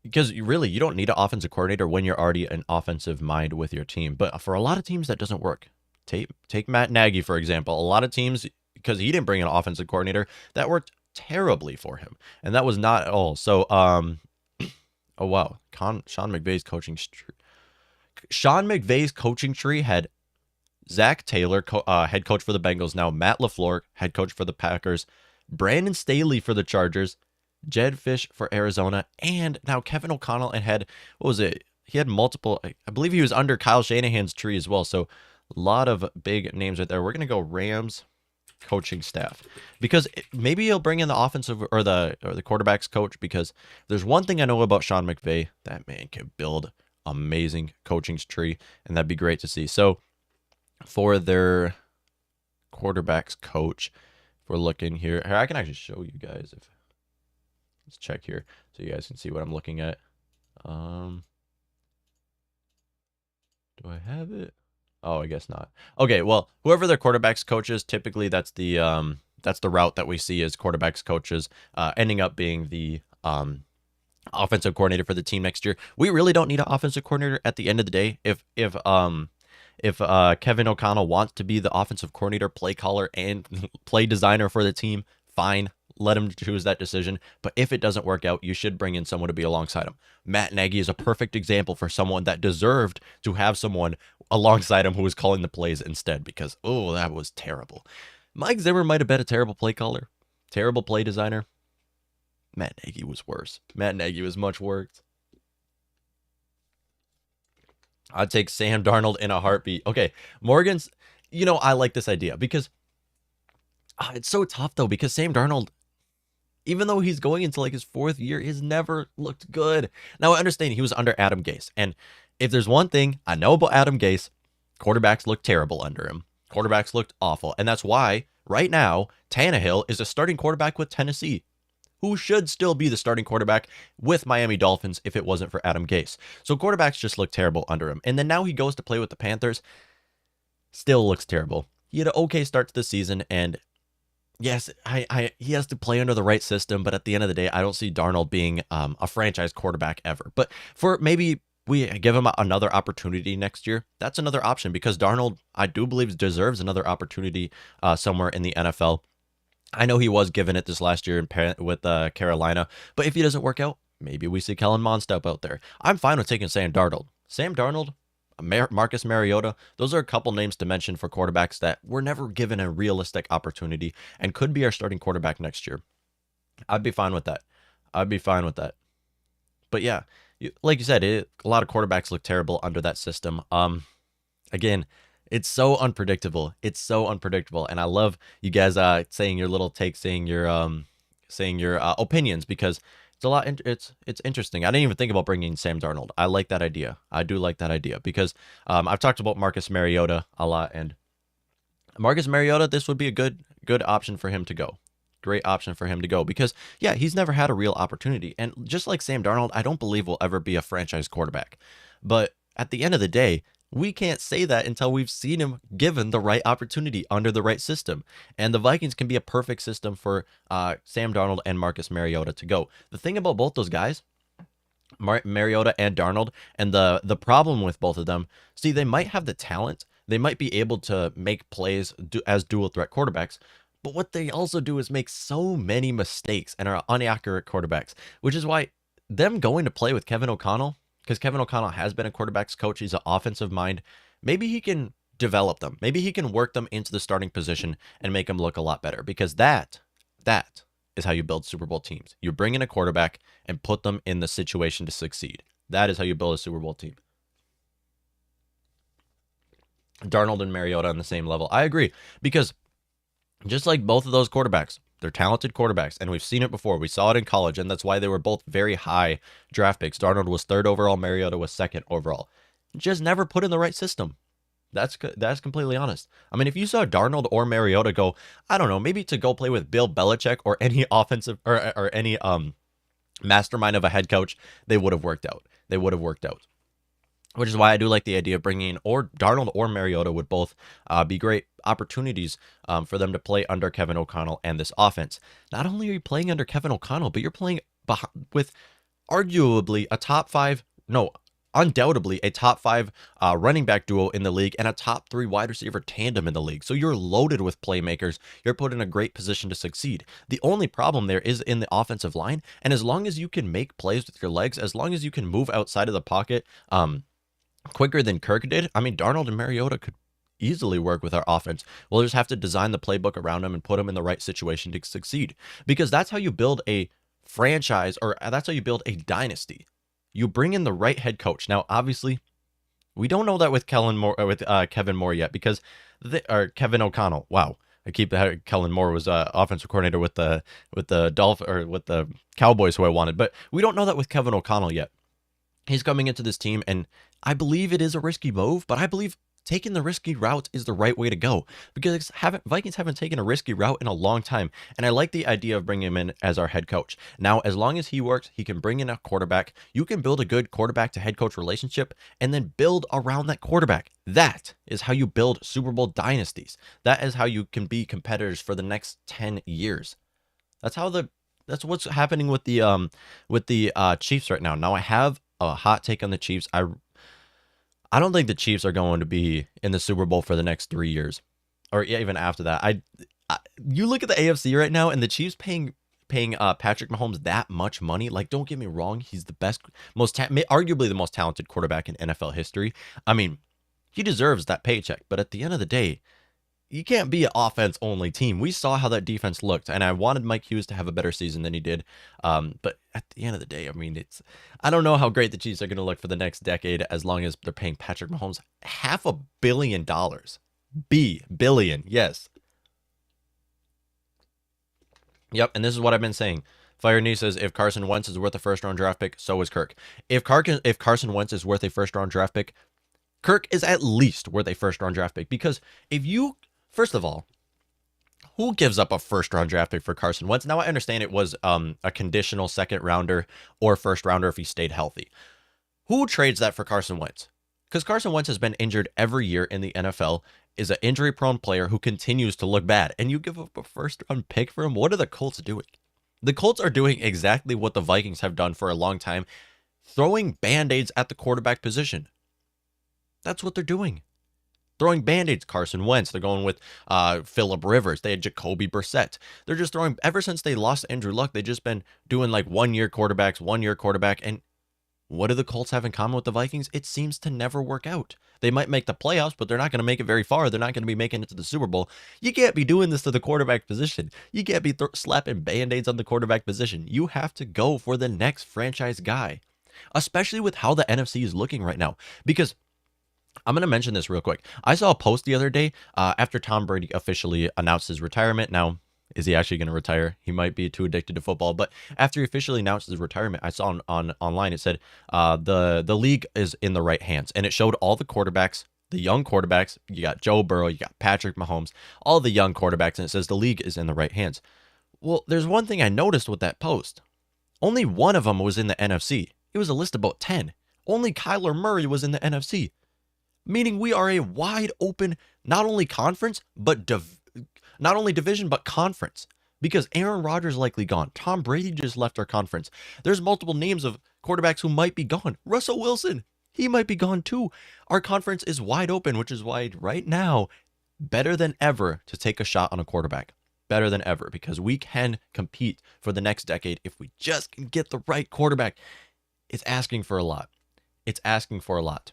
[SPEAKER 1] because really, you don't need an offensive coordinator when you're already an offensive mind with your team. But for a lot of teams, that doesn't work. Take Matt Nagy, for example. A lot of teams, because he didn't bring an offensive coordinator, that worked terribly for him. And that was not at all. So, oh, wow. Sean McVay's coaching tree had Zach Taylor, head coach for the Bengals. Now Matt LaFleur, head coach for the Packers. Brandon Staley for the Chargers. Jed Fish for Arizona. And now Kevin O'Connell had, what was it? He had multiple, I believe he was under Kyle Shanahan's tree as well. So a lot of big names right there. We're going to go Rams coaching staff, because maybe he'll bring in the offensive or the quarterbacks coach, because there's one thing I know about Sean McVay, that man can build amazing coaching tree, and that'd be great to see. So for their quarterbacks coach, if we're looking here, I can actually show you guys. Let's check here so you guys can see what I'm looking at. Do I have it? Oh, I guess not. Okay, well, whoever their quarterbacks coaches, typically that's the route that we see as quarterbacks coaches ending up being the offensive coordinator for the team next year. We really don't need an offensive coordinator at the end of the day. If Kevin O'Connell wants to be the offensive coordinator, play caller, and play designer for the team, fine. Let him choose that decision. But if it doesn't work out, you should bring in someone to be alongside him. Matt Nagy is a perfect example for someone that deserved to have someone alongside him who was calling the plays instead, because, oh, that was terrible. Mike Zimmer might have been a terrible play caller, terrible play designer. Matt Nagy was worse. Matt Nagy was much worse. I'd take Sam Darnold in a heartbeat. Okay, Morgan's, I like this idea because it's so tough, though, because Sam Darnold, even though he's going into like his 4th year, he's never looked good. Now, I understand he was under Adam Gase. And if there's one thing I know about Adam Gase, quarterbacks look terrible under him. Quarterbacks looked awful. And that's why right now, Tannehill is a starting quarterback with Tennessee, who should still be the starting quarterback with Miami Dolphins if it wasn't for Adam Gase. So quarterbacks just look terrible under him. And then now he goes to play with the Panthers, still looks terrible. He had an okay start to the season, and yes, he has to play under the right system, but at the end of the day, I don't see Darnold being a franchise quarterback ever. But for maybe we give him another opportunity next year, that's another option, because Darnold, I do believe, deserves another opportunity somewhere in the NFL. I know he was given it this last year with Carolina, but if he doesn't work out, maybe we see Kellen Mond step out there. I'm fine with taking Sam Darnold. Sam Darnold, Marcus Mariota, those are a couple names to mention for quarterbacks that were never given a realistic opportunity and could be our starting quarterback next year. I'd be fine with that. But yeah, like you said, a lot of quarterbacks look terrible under that system. Again, it's so unpredictable. And I love you guys saying your little takes, saying your opinions, because it's interesting. I didn't even think about bringing Sam Darnold. I like that idea. I do like that idea, because I've talked about Marcus Mariota a lot, and Marcus Mariota, this would be a good option for him to go. Great option for him to go, because yeah, he's never had a real opportunity. And just like Sam Darnold, I don't believe will ever be a franchise quarterback. But at the end of the day, We can't say that until we've seen him given the right opportunity under the right system. And the Vikings can be a perfect system for Sam Darnold and Marcus Mariota to go. The thing about both those guys, Mariota and Darnold, and the problem with both of them, see, they might have the talent. They might be able to make plays as dual threat quarterbacks. But what they also do is make so many mistakes and are inaccurate quarterbacks, which is why them going to play with Kevin O'Connell, because Kevin O'Connell has been a quarterback's coach. He's an offensive mind. Maybe he can develop them. Maybe he can work them into the starting position and make them look a lot better, because that is how you build Super Bowl teams. You bring in a quarterback and put them in the situation to succeed. That is how you build a Super Bowl team. Darnold and Mariota on the same level. I agree, because just like both of those quarterbacks, they're talented quarterbacks, and we've seen it before. We saw it in college, and that's why they were both very high draft picks. Darnold was 3rd overall, Mariota was 2nd overall. Just never put in the right system. That's completely honest. I mean, if you saw Darnold or Mariota go, I don't know, maybe to go play with Bill Belichick or any offensive or any mastermind of a head coach, they would have worked out. They would have worked out. Which is why I do like the idea of bringing in or Darnold or Mariota would both be great opportunities for them to play under Kevin O'Connell and this offense. Not only are you playing under Kevin O'Connell, but you're playing with arguably a undoubtedly a top 5 running back duo in the league and a top 3 wide receiver tandem in the league. So you're loaded with playmakers. You're put in a great position to succeed. The only problem there is in the offensive line. And as long as you can make plays with your legs, as long as you can move outside of the pocket, quicker than Kirk did, I mean, Darnold and Mariota could easily work with our offense. We'll just have to design the playbook around them and put them in the right situation to succeed, because that's how you build a franchise, or that's how you build a dynasty. You bring in the right head coach. Now, obviously, we don't know that with Kellen Moore, with Kevin Moore yet, because or Kevin O'Connell. Wow, I keep Kellen Moore was offensive coordinator with the with the Cowboys, who I wanted, but we don't know that with Kevin O'Connell yet. He's coming into this team, and I believe it is a risky move, but I believe taking the risky route is the right way to go, because Vikings haven't taken a risky route in a long time, and I like the idea of bringing him in as our head coach. Now, as long as he works, he can bring in a quarterback. You can build a good quarterback to head coach relationship and then build around that quarterback. That is how you build Super Bowl dynasties. That is how you can be competitors for the next 10 years. That's what's happening with the Chiefs right now. Now, I have a hot take on the Chiefs. I don't think the Chiefs are going to be in the Super Bowl for the next 3 years, or even after that. You look at the AFC right now, and the Chiefs paying Patrick Mahomes that much money. Like, don't get me wrong, he's the best, arguably the most talented quarterback in NFL history. I mean, he deserves that paycheck. But at the end of the day, you can't be an offense-only team. We saw how that defense looked, and I wanted Mike Hughes to have a better season than he did. But at the end of the day, I mean, I don't know how great the Chiefs are going to look for the next decade as long as they're paying Patrick Mahomes $500 million. Billion, yes. Yep, and this is what I've been saying. Fire Knee says, if Carson Wentz is worth a first-round draft pick, so is Kirk. If Carson Wentz is worth a first-round draft pick, Kirk is at least worth a first-round draft pick, because first of all, who gives up a first-round draft pick for Carson Wentz? Now, I understand it was a conditional second-rounder or first-rounder if he stayed healthy. Who trades that for Carson Wentz? Because Carson Wentz has been injured every year in the NFL, is an injury-prone player who continues to look bad, and you give up a first-round pick for him? What are the Colts doing? The Colts are doing exactly what the Vikings have done for a long time, throwing Band-Aids at the quarterback position. That's what they're doing. Throwing Band-Aids. Carson Wentz. They're going with Phillip Rivers. They had Jacoby Brissett. They're just throwing, ever since they lost Andrew Luck, they've just been doing like one-year quarterback. And what do the Colts have in common with the Vikings? It seems to never work out. They might make the playoffs, but they're not going to make it very far. They're not going to be making it to the Super Bowl. You can't be doing this to the quarterback position. You can't be slapping Band-Aids on the quarterback position. You have to go for the next franchise guy, especially with how the NFC is looking right now. Because I'm going to mention this real quick. I saw a post the other day after Tom Brady officially announced his retirement. Now, is he actually going to retire? He might be too addicted to football. But after he officially announced his retirement, I saw online, it said the league is in the right hands. And it showed all the quarterbacks, the young quarterbacks. You got Joe Burrow, you got Patrick Mahomes, all the young quarterbacks. And it says the league is in the right hands. Well, there's one thing I noticed with that post. Only one of them was in the NFC. It was a list of about 10. Only Kyler Murray was in the NFC. meaning we are a wide open, not only conference, but not only division, but conference. Because Aaron Rodgers likely gone. Tom Brady just left our conference. There's multiple names of quarterbacks who might be gone. Russell Wilson, he might be gone too. Our conference is wide open, which is why right now, better than ever to take a shot on a quarterback. Better than ever, because we can compete for the next decade if we just can get the right quarterback. It's asking for a lot. It's asking for a lot.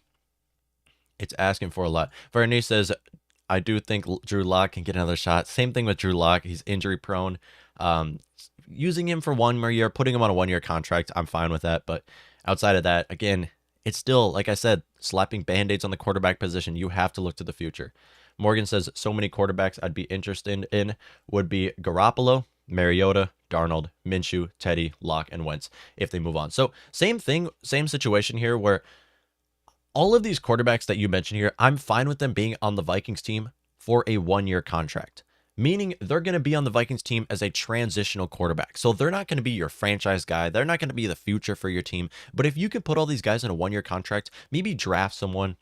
[SPEAKER 1] It's asking for a lot. Vernice says, I do think Drew Lock can get another shot. Same thing with Drew Lock. He's injury prone. Using him for 1 more year, putting him on a 1-year contract, I'm fine with that. But outside of that, again, it's still, like I said, slapping Band-Aids on the quarterback position. You have to look to the future. Morgan says, so many quarterbacks I'd be interested in would be Garoppolo, Mariota, Darnold, Minshew, Teddy, Locke, and Wentz if they move on. So same thing, same situation here where all of these quarterbacks that you mentioned here, I'm fine with them being on the Vikings team for a 1-year contract, meaning they're going to be on the Vikings team as a transitional quarterback. So they're not going to be your franchise guy. They're not going to be the future for your team. But if you can put all these guys in a 1-year contract, maybe draft someone.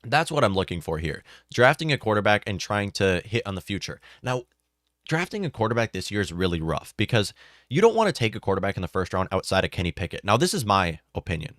[SPEAKER 1] That's what I'm looking for here. Drafting a quarterback and trying to hit on the future. Now, drafting a quarterback this year is really rough because you don't want to take a quarterback in the first round outside of Kenny Pickett. Now, this is my opinion.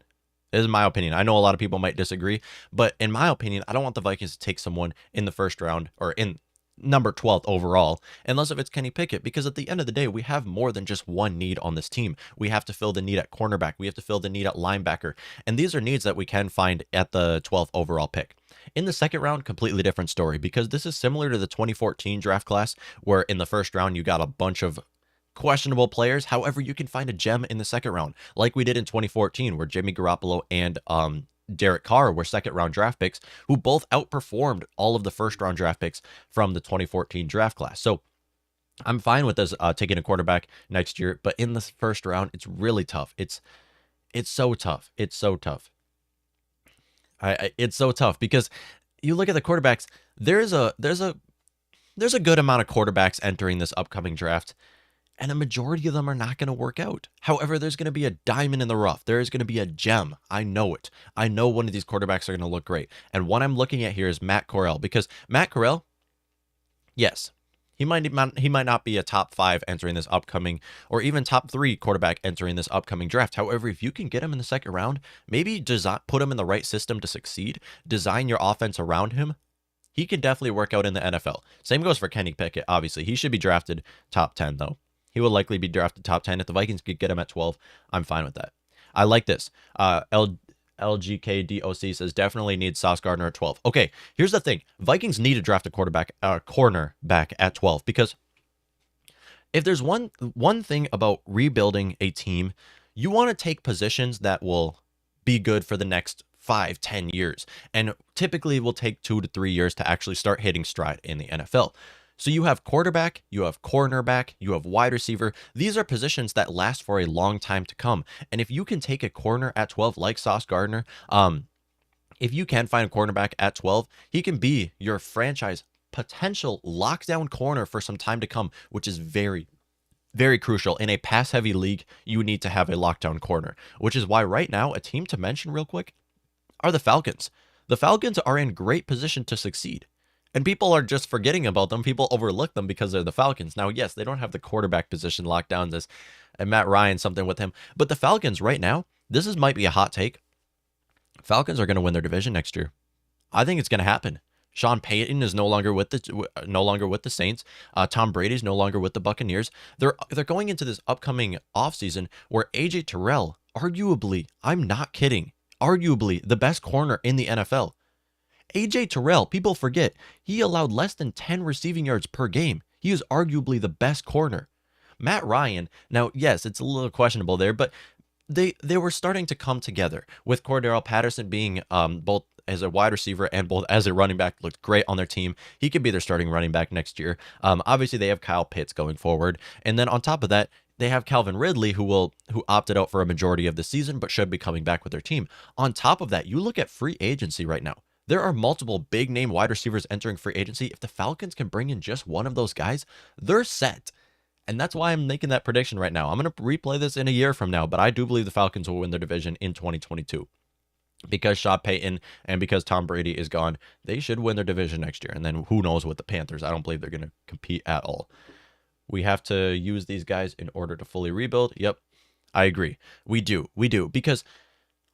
[SPEAKER 1] This is my opinion. I know a lot of people might disagree, but in my opinion, I don't want the Vikings to take someone in the first round or in number 12th overall, unless if it's Kenny Pickett, because at the end of the day, we have more than just one need on this team. We have to fill the need at cornerback. We have to fill the need at linebacker. And these are needs that we can find at the 12th overall pick. In the second round, completely different story, because this is similar to the 2014 draft class, where in the first round, you got a bunch of questionable players. However, you can find a gem in the second round, like we did in 2014, where Jimmy Garoppolo and Derek Carr were second-round draft picks who both outperformed all of the first-round draft picks from the 2014 draft class. So I'm fine with us taking a quarterback next year, but in the first round, it's really tough. It's so tough. It's so tough. It's so tough because you look at the quarterbacks. There's a good amount of quarterbacks entering this upcoming draft, and a majority of them are not going to work out. However, there's going to be a diamond in the rough. There is going to be a gem. I know it. I know one of these quarterbacks are going to look great. And what I'm looking at here is Matt Corral, because Matt Corral, yes, he might not be a top 5 entering this upcoming, or even top 3 quarterback entering this upcoming draft. However, if you can get him in the second round, maybe put him in the right system to succeed, design your offense around him, he can definitely work out in the NFL. Same goes for Kenny Pickett, obviously. He should be drafted top 10, though. He will likely be drafted top 10. If the Vikings could get him at 12, I'm fine with that. I like this. LGKDOC says definitely need Sauce Gardner at 12. Okay, here's the thing. Vikings need to draft a cornerback at 12, because if there's one thing about rebuilding a team, you want to take positions that will be good for the next 5-10 years. And typically it will take 2 to 3 years to actually start hitting stride in the NFL. So you have quarterback, you have cornerback, you have wide receiver. These are positions that last for a long time to come. And if you can take a corner at 12 like Sauce Gardner, if you can find a cornerback at 12, he can be your franchise potential lockdown corner for some time to come, which is very, very crucial. In a pass-heavy league, you need to have a lockdown corner, which is why right now, a team to mention real quick are the Falcons. The Falcons are in great position to succeed. And people are just forgetting about them. People overlook them because they're the Falcons. Now, yes, they don't have the quarterback position locked down as Matt Ryan, something with him. But the Falcons right now, might be a hot take. Falcons are going to win their division next year. I think it's going to happen. Sean Payton is no longer with the Saints. Tom Brady's no longer with the Buccaneers. They're going into this upcoming offseason where AJ Terrell, arguably, I'm not kidding, arguably the best corner in the NFL. AJ Terrell, people forget, he allowed less than 10 receiving yards per game. He is arguably the best corner. Matt Ryan, now, yes, it's a little questionable there, but they were starting to come together with Cordero Patterson being both as a wide receiver and both as a running back, looked great on their team. He could be their starting running back next year. Obviously, they have Kyle Pitts going forward. And then on top of that, they have Calvin Ridley, who opted out for a majority of the season, but should be coming back with their team. On top of that, you look at free agency right now. There are multiple big-name wide receivers entering free agency. If the Falcons can bring in just one of those guys, they're set. And that's why I'm making that prediction right now. I'm going to replay this in a year from now, but I do believe the Falcons will win their division in 2022. because Sean Payton and because Tom Brady is gone, they should win their division next year. And then who knows with the Panthers? I don't believe they're going to compete at all. We have to use these guys in order to fully rebuild. Yep, I agree. We do. Because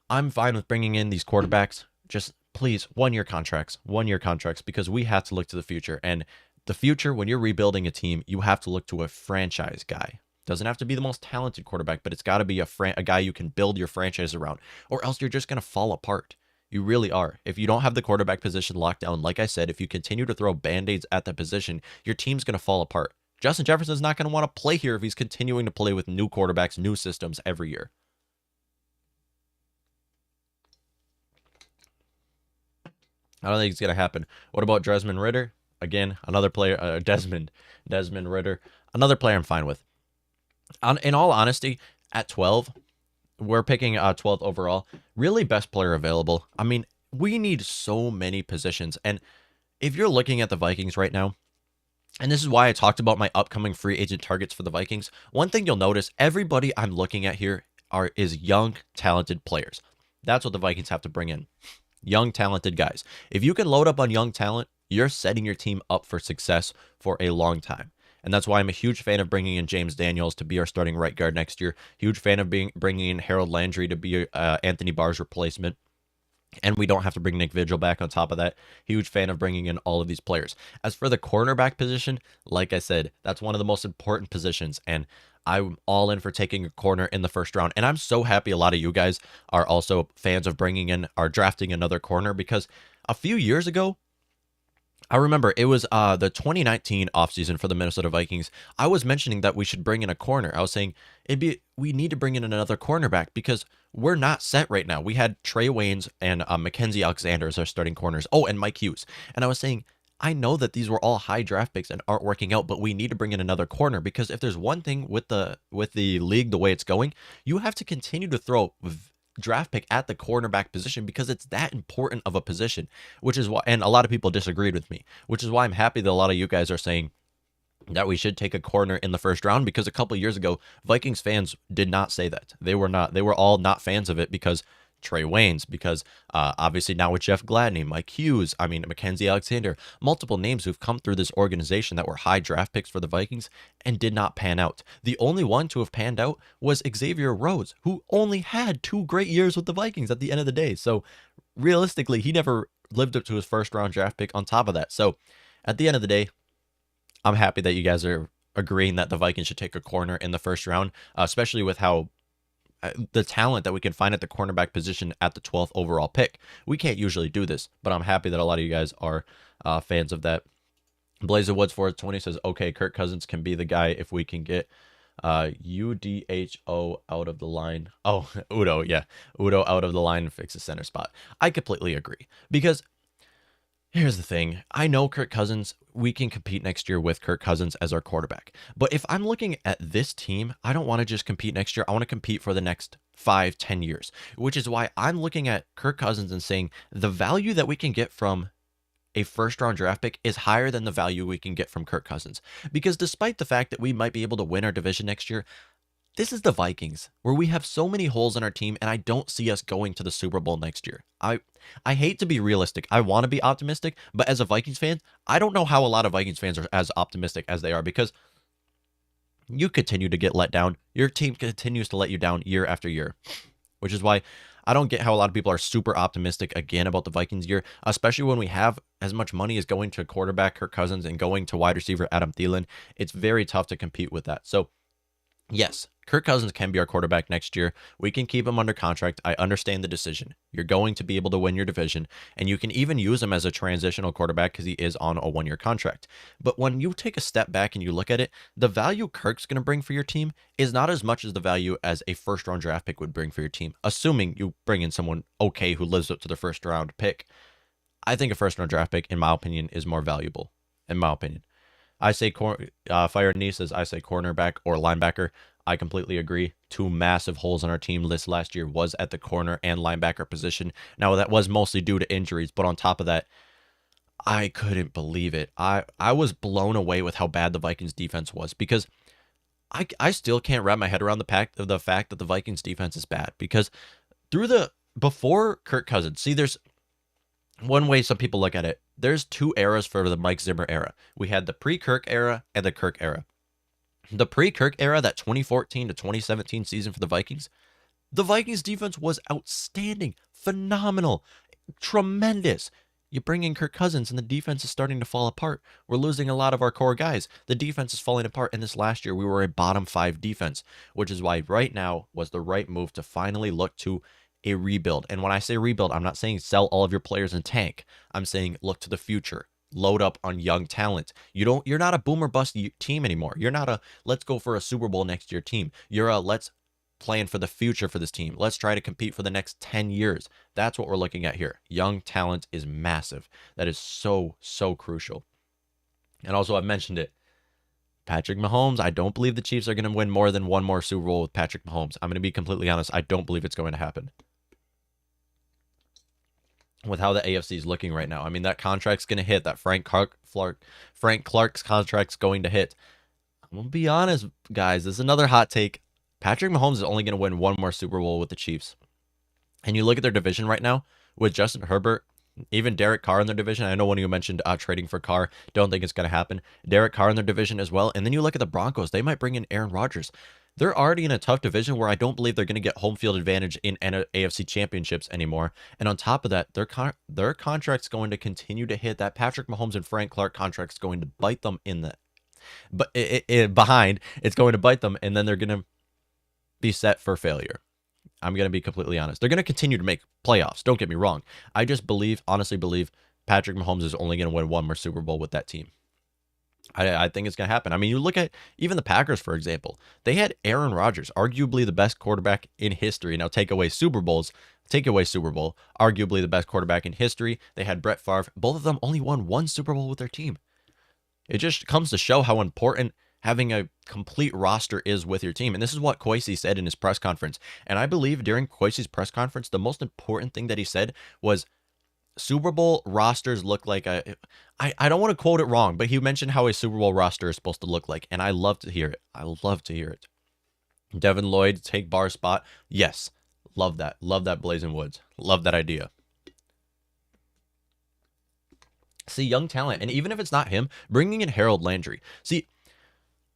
[SPEAKER 1] I'm fine with bringing in these quarterbacks. Just please, 1-year contracts, because we have to look to the future. And the future, when you're rebuilding a team, you have to look to a franchise guy. Doesn't have to be the most talented quarterback, but it's got to be a guy you can build your franchise around, or else you're just going to fall apart. You really are. If you don't have the quarterback position locked down, like I said, if you continue to throw band-aids at that position, your team's going to fall apart. Justin Jefferson's not going to want to play here if he's continuing to play with new quarterbacks, new systems every year. I don't think it's going to happen. What about Desmond Ridder? Again, another player, Desmond Ridder, another player I'm fine with. In all honesty, at 12, we're picking 12th overall. Really best player available. I mean, we need so many positions. And if you're looking at the Vikings right now, and this is why I talked about my upcoming free agent targets for the Vikings, one thing you'll notice, everybody I'm looking at here is young, talented players. That's what the Vikings have to bring in. Young, talented guys. If you can load up on young talent, you're setting your team up for success for a long time. And that's why I'm a huge fan of bringing in James Daniels to be our starting right guard next year. Huge fan of bringing in Harold Landry to be Anthony Barr's replacement. And we don't have to bring Nick Vigil back on top of that. Huge fan of bringing in all of these players. As for the cornerback position, like I said, that's one of the most important positions. And I'm all in for taking a corner in the first round. And I'm so happy a lot of you guys are also fans of drafting another corner, because a few years ago, I remember it was the 2019 offseason for the Minnesota Vikings. I was mentioning that we should bring in a corner. I was saying we need to bring in another cornerback because we're not set right now. We had Trey Waynes and Mackenzie Alexander as our starting corners. Oh, and Mike Hughes. And I was saying, I know that these were all high draft picks and aren't working out, but we need to bring in another corner, because if there's one thing with the league the way it's going, you have to continue to throw draft pick at the cornerback position, because it's that important of a position, which is why, and a lot of people disagreed with me, which is why I'm happy that a lot of you guys are saying that we should take a corner in the first round, because a couple years ago, Vikings fans did not say that. They were all not fans of it because Trey Waynes, because obviously now with Jeff Gladney, Mike Hughes, Mackenzie Alexander, multiple names who've come through this organization that were high draft picks for the Vikings and did not pan out. The only one to have panned out was Xavier Rhodes, who only had 2 great years with the Vikings at the end of the day. So realistically, he never lived up to his first round draft pick on top of that. So at the end of the day, I'm happy that you guys are agreeing that the Vikings should take a corner in the first round, especially with how the talent that we can find at the cornerback position at the 12th overall pick. We can't usually do this, but I'm happy that a lot of you guys are fans of that. Blazer Woods 420 says, okay, Kirk Cousins can be the guy if we can get UDHO out of the line. Oh, Udo, yeah. Udo out of the line and fix the center spot. I completely agree, because here's the thing. I know Kirk Cousins, we can compete next year with Kirk Cousins as our quarterback. But if I'm looking at this team, I don't want to just compete next year. I want to compete for the next 5-10 years, which is why I'm looking at Kirk Cousins and saying the value that we can get from a first-round draft pick is higher than the value we can get from Kirk Cousins. Because despite the fact that we might be able to win our division next year, this is the Vikings, where we have so many holes in our team, and I don't see us going to the Super Bowl next year. I hate to be realistic. I want to be optimistic, but as a Vikings fan, I don't know how a lot of Vikings fans are as optimistic as they are, because you continue to get let down. Your team continues to let you down year after year, which is why I don't get how a lot of people are super optimistic again about the Vikings year, especially when we have as much money as going to quarterback Kirk Cousins and going to wide receiver Adam Thielen. It's very tough to compete with that. So yes, Kirk Cousins can be our quarterback next year. We can keep him under contract. I understand the decision. You're going to be able to win your division, and you can even use him as a transitional quarterback because he is on a 1-year contract. But when you take a step back and you look at it, the value Kirk's going to bring for your team is not as much as the value as a first-round draft pick would bring for your team, assuming you bring in someone okay who lives up to the first-round pick. I think a first-round draft pick, in my opinion, is more valuable, in my opinion. I say Fire Knee says I say cornerback or linebacker. I completely agree. 2 massive holes on our team list last year was at the corner and linebacker position. Now, that was mostly due to injuries, but on top of that, I couldn't believe it. I was blown away with how bad the Vikings defense was, because I still can't wrap my head around the fact that the Vikings defense is bad, because through the before Kirk Cousins, see, there's one way some people look at it. There's two eras for the Mike Zimmer era. We had the pre-Kirk era and the Kirk era. The pre-Kirk era, that 2014 to 2017 season for the Vikings defense was outstanding, phenomenal, tremendous. You bring in Kirk Cousins and the defense is starting to fall apart. We're losing a lot of our core guys. The defense is falling apart. And this last year, we were a bottom 5 defense, which is why right now was the right move to finally look to a rebuild. And when I say rebuild, I'm not saying sell all of your players and tank. I'm saying look to the future. Load up on young talent. You're not a boomer bust team anymore. You're not a let's go for a Super Bowl next year team. You're a let's plan for the future for this team. Let's try to compete for the next 10 years. That's what we're looking at here. Young talent is massive. That is so, so crucial. And also, I've mentioned it. Patrick Mahomes, I don't believe the Chiefs are going to win more than one more Super Bowl with Patrick Mahomes. I'm going to be completely honest. I don't believe it's going to happen. With how the AFC is looking right now. I mean, that contract's going to hit. That Frank Clark's contract's going to hit. I'm going to be honest, guys. This is another hot take. Patrick Mahomes is only going to win one more Super Bowl with the Chiefs. And you look at their division right now with Justin Herbert, even Derek Carr in their division. I know one of you mentioned trading for Carr. Don't think it's going to happen. Derek Carr in their division as well. And then you look at the Broncos. They might bring in Aaron Rodgers. They're already in a tough division where I don't believe they're going to get home field advantage in AFC championships anymore. And on top of that, their contract's going to continue to hit. That Patrick Mahomes and Frank Clark contract's going to bite them in the behind. It's going to bite them, and then they're going to be set for failure. I'm going to be completely honest. They're going to continue to make playoffs. Don't get me wrong. I just honestly believe Patrick Mahomes is only going to win one more Super Bowl with that team. I think it's going to happen. I mean, you look at even the Packers, for example. They had Aaron Rodgers, arguably the best quarterback in history. Now, take away Super Bowl, arguably the best quarterback in history. They had Brett Favre. Both of them only won one Super Bowl with their team. It just comes to show how important having a complete roster is with your team. And this is what Kwesi said in his press conference. And I believe during Kwesi's press conference, the most important thing that he said was Super Bowl rosters look like I don't want to quote it wrong, but he mentioned how a Super Bowl roster is supposed to look like. And I love to hear it. I love to hear it. Devin Lloyd, take Barr's spot. Yes. Love that. Love that, Blazing Woods. Love that idea. See, young talent. And even if it's not him, bringing in Harold Landry. See,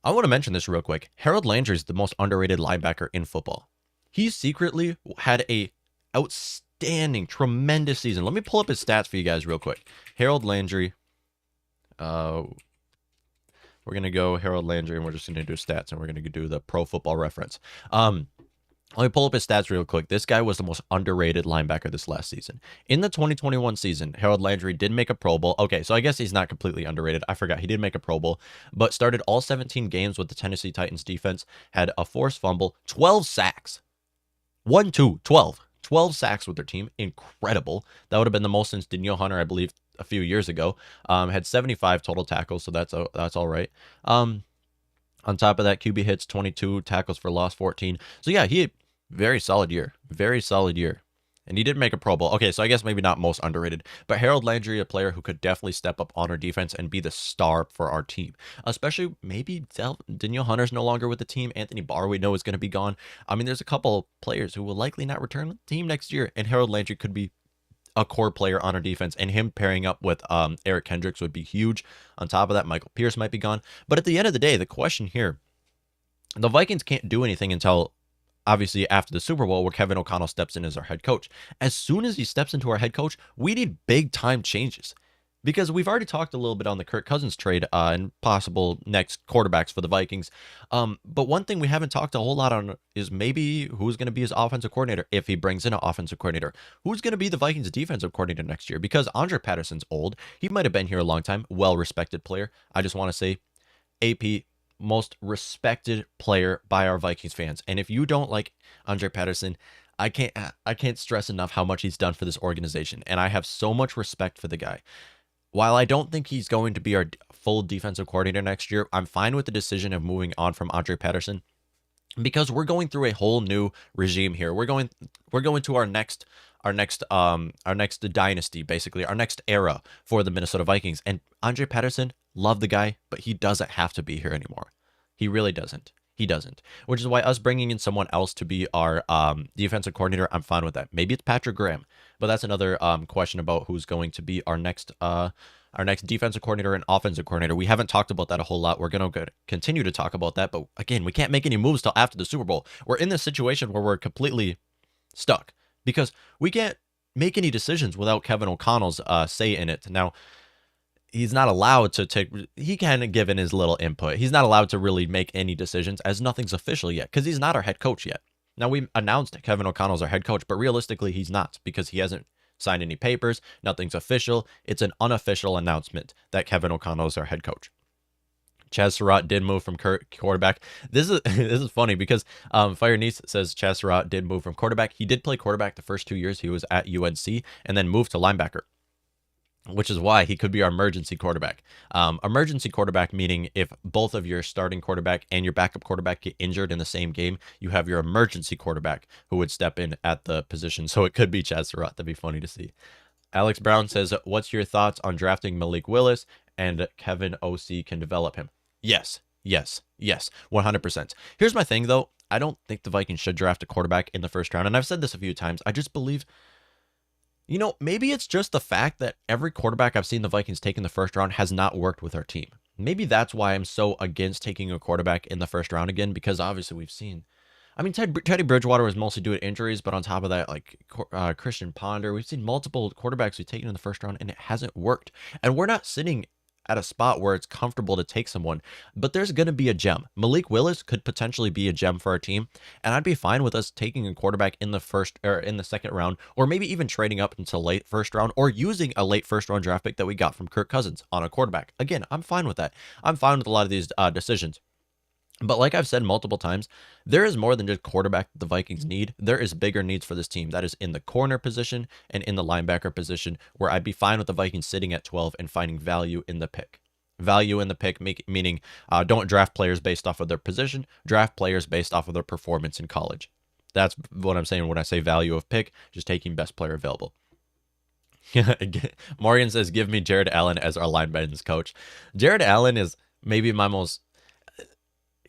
[SPEAKER 1] I want to mention this real quick. Harold Landry is the most underrated linebacker in football. He secretly had a outstanding, tremendous season. Let me pull up his stats for you guys real quick. Harold Landry. We're going to go Harold Landry, and we're just going to do stats, and we're going to do the Pro Football Reference. Let me pull up his stats real quick. This guy was the most underrated linebacker this last season. In the 2021 season, Harold Landry did make a Pro Bowl. Okay, so I guess he's not completely underrated. I forgot. He did make a Pro Bowl, but started all 17 games with the Tennessee Titans defense, had a forced fumble, 12 sacks. 12 sacks with their team. Incredible. That would have been the most since Danielle Hunter, I believe, a few years ago. Had 75 total tackles, so that's all right. On top of that, QB hits, 22, tackles for loss, 14. So yeah, he very solid year. Very solid year. And he did make a Pro Bowl. Okay, so I guess maybe not most underrated, but Harold Landry, a player who could definitely step up on our defense and be the star for our team. Especially maybe Danielle Hunter's no longer with the team. Anthony Barr, we know, is going to be gone. I mean, there's a couple players who will likely not return with the team next year, and Harold Landry could be a core player on our defense, and him pairing up with Eric Kendricks would be huge. On top of that, Michael Pierce might be gone. But at the end of the day, the question here, the Vikings can't do anything until obviously after the Super Bowl, where Kevin O'Connell steps in as our head coach. As soon as he steps into our head coach, we need big time changes, because we've already talked a little bit on the Kirk Cousins trade and possible next quarterbacks for the Vikings. But one thing we haven't talked a whole lot on is maybe who's going to be his offensive coordinator if he brings in an offensive coordinator. Who's going to be the Vikings defensive coordinator next year? Because Andre Patterson's old. He might have been here a long time. Well-respected player. I just want to say AP, most respected player by our Vikings fans. And if you don't like Andre Patterson, I can't stress enough how much he's done for this organization. And I have so much respect for the guy. While I don't think he's going to be our full defensive coordinator next year, I'm fine with the decision of moving on from Andre Patterson, because we're going through a whole new regime here. We're going to our next dynasty, basically our next era for the Minnesota Vikings. And Andre Patterson, love the guy, but he doesn't have to be here anymore. He really doesn't. He doesn't, which is why us bringing in someone else to be our defensive coordinator, I'm fine with that. Maybe it's Patrick Graham, but that's another question about who's going to be our next defensive coordinator and offensive coordinator. We haven't talked about that a whole lot. We're going to continue to talk about that, but again, we can't make any moves till after the Super Bowl. We're in this situation where we're completely stuck because we can't make any decisions without Kevin O'Connell's say in it. Now, he's not allowed to take, he can give in his little input. He's not allowed to really make any decisions as nothing's official yet because he's not our head coach yet. Now, we announced Kevin O'Connell's our head coach, but realistically, he's not because he hasn't signed any papers. Nothing's official. It's an unofficial announcement that Kevin O'Connell is our head coach. Chaz Surratt did move from quarterback. This is funny because Fire Niece says Chaz Surratt did move from quarterback. He did play quarterback the first 2 years he was at UNC and then moved to linebacker, which is why he could be our emergency quarterback. Emergency quarterback meaning if both of your starting quarterback and your backup quarterback get injured in the same game, you have your emergency quarterback who would step in at the position. So it could be Chaz Surratt. That'd be funny to see. Alex Brown says, what's your thoughts on drafting Malik Willis and Kevin O.C. can develop him? Yes, 100%. Here's my thing, though. I don't think the Vikings should draft a quarterback in the first round. And I've said this a few times. I just believe, maybe it's just the fact that every quarterback I've seen the Vikings take in the first round has not worked with our team. Maybe that's why I'm so against taking a quarterback in the first round again, because obviously we've seen, Teddy Bridgewater was mostly due to injuries, but on top of that, Christian Ponder, we've seen multiple quarterbacks we've taken in the first round and it hasn't worked. And we're not sitting at a spot where it's comfortable to take someone, but there's going to be a gem. Malik Willis could potentially be a gem for our team, and I'd be fine with us taking a quarterback in the first or in the second round, or maybe even trading up into late first round, or using a late first round draft pick that we got from Kirk Cousins on a quarterback. Again, I'm fine with that. I'm fine with a lot of these decisions. But like I've said multiple times, there is more than just quarterback that the Vikings need. There is bigger needs for this team. That is in the corner position and in the linebacker position, where I'd be fine with the Vikings sitting at 12 and finding value in the pick. Value in the pick, meaning don't draft players based off of their position. Draft players based off of their performance in college. That's what I'm saying when I say value of pick, just taking best player available. Morgan says, give me Jared Allen as our linebackers coach. Jared Allen is maybe my most...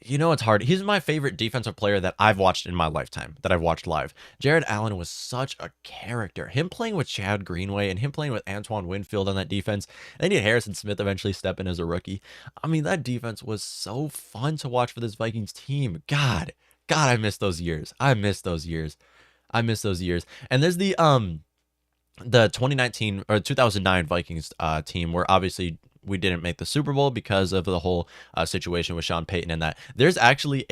[SPEAKER 1] it's hard. He's my favorite defensive player that I've watched in my lifetime, that I've watched live. Jared Allen was such a character. Him playing with Chad Greenway and him playing with Antoine Winfield on that defense. Then you had Harrison Smith eventually step in as a rookie. That defense was so fun to watch for this Vikings team. God, I miss those years. I miss those years. And there's the 2019 or 2009 Vikings team where obviously we didn't make the Super Bowl because of the whole situation with Sean Payton and that. There's actually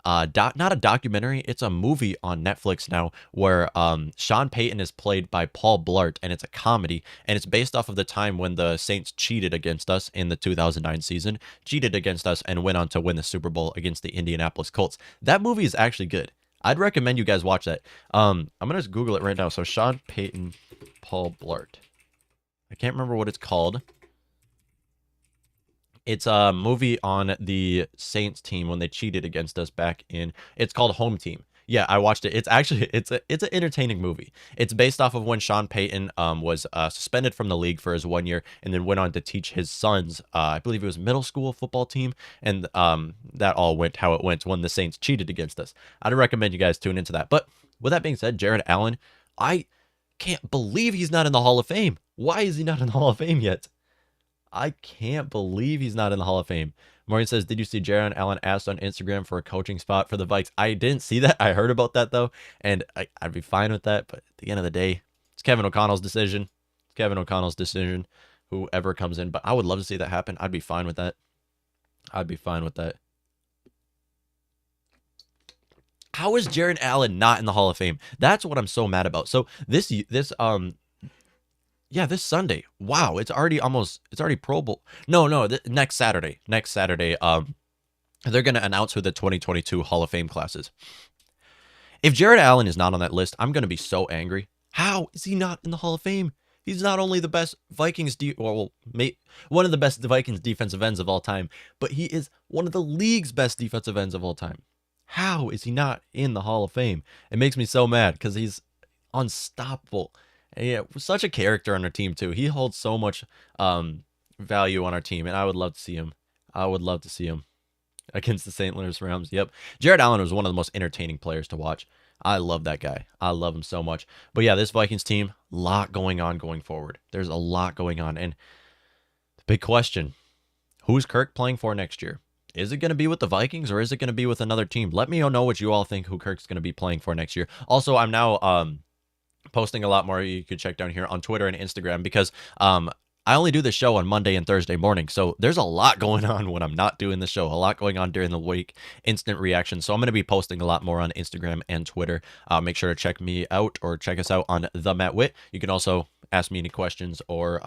[SPEAKER 1] not a documentary, it's a movie on Netflix now where Sean Payton is played by Paul Blart, and it's a comedy, and it's based off of the time when the Saints cheated against us in the 2009 season, and went on to win the Super Bowl against the Indianapolis Colts. That movie is actually good. I'd recommend you guys watch that. I'm going to just Google it right now. So Sean Payton, Paul Blart. I can't remember what it's called. It's a movie on the Saints team when they cheated against us back in. It's called Home Team. Yeah, I watched it. It's actually it's an entertaining movie. It's based off of when Sean Payton was suspended from the league for his 1 year and then went on to teach his sons, I believe it was middle school football team, and that all went how it went when the Saints cheated against us. I'd recommend you guys tune into that. But with that being said, Jared Allen, I can't believe he's not in the Hall of Fame. Why is he not in the Hall of Fame yet? I can't believe he's not in the Hall of Fame. Morgan says, did you see Jared Allen asked on Instagram for a coaching spot for the Vikes? I didn't see that. I heard about that, though, and I'd be fine with that. But at the end of the day, it's Kevin O'Connell's decision. Whoever comes in. But I would love to see that happen. I'd be fine with that. How is Jared Allen not in the Hall of Fame? That's what I'm so mad about. So this Sunday. Wow, it's already Pro Bowl. No, next Saturday. They're going to announce who the 2022 Hall of Fame class is. If Jared Allen is not on that list, I'm going to be so angry. How is he not in the Hall of Fame? He's not only the best Vikings, one of the best Vikings defensive ends of all time, but he is one of the league's best defensive ends of all time. How is he not in the Hall of Fame? It makes me so mad because he's unstoppable. And yeah, such a character on our team too. He holds so much value on our team, and I would love to see him. against the St. Louis Rams. Yep. Jared Allen was one of the most entertaining players to watch. I love that guy. I love him so much. But yeah, this Vikings team, a lot going on going forward. There's a lot going on. And the big question, who's Kirk playing for next year? Is it going to be with the Vikings or is it going to be with another team? Let me know what you all think who Kirk's going to be playing for next year. Also, I'm now posting a lot more. You could check down here on Twitter and Instagram because I only do the show on Monday and Thursday morning. So there's a lot going on when I'm not doing the show, a lot going on during the week, instant reaction. So I'm going to be posting a lot more on Instagram and Twitter. Make sure to check me out or check us out on the Matt Whit. You can also ask me any questions or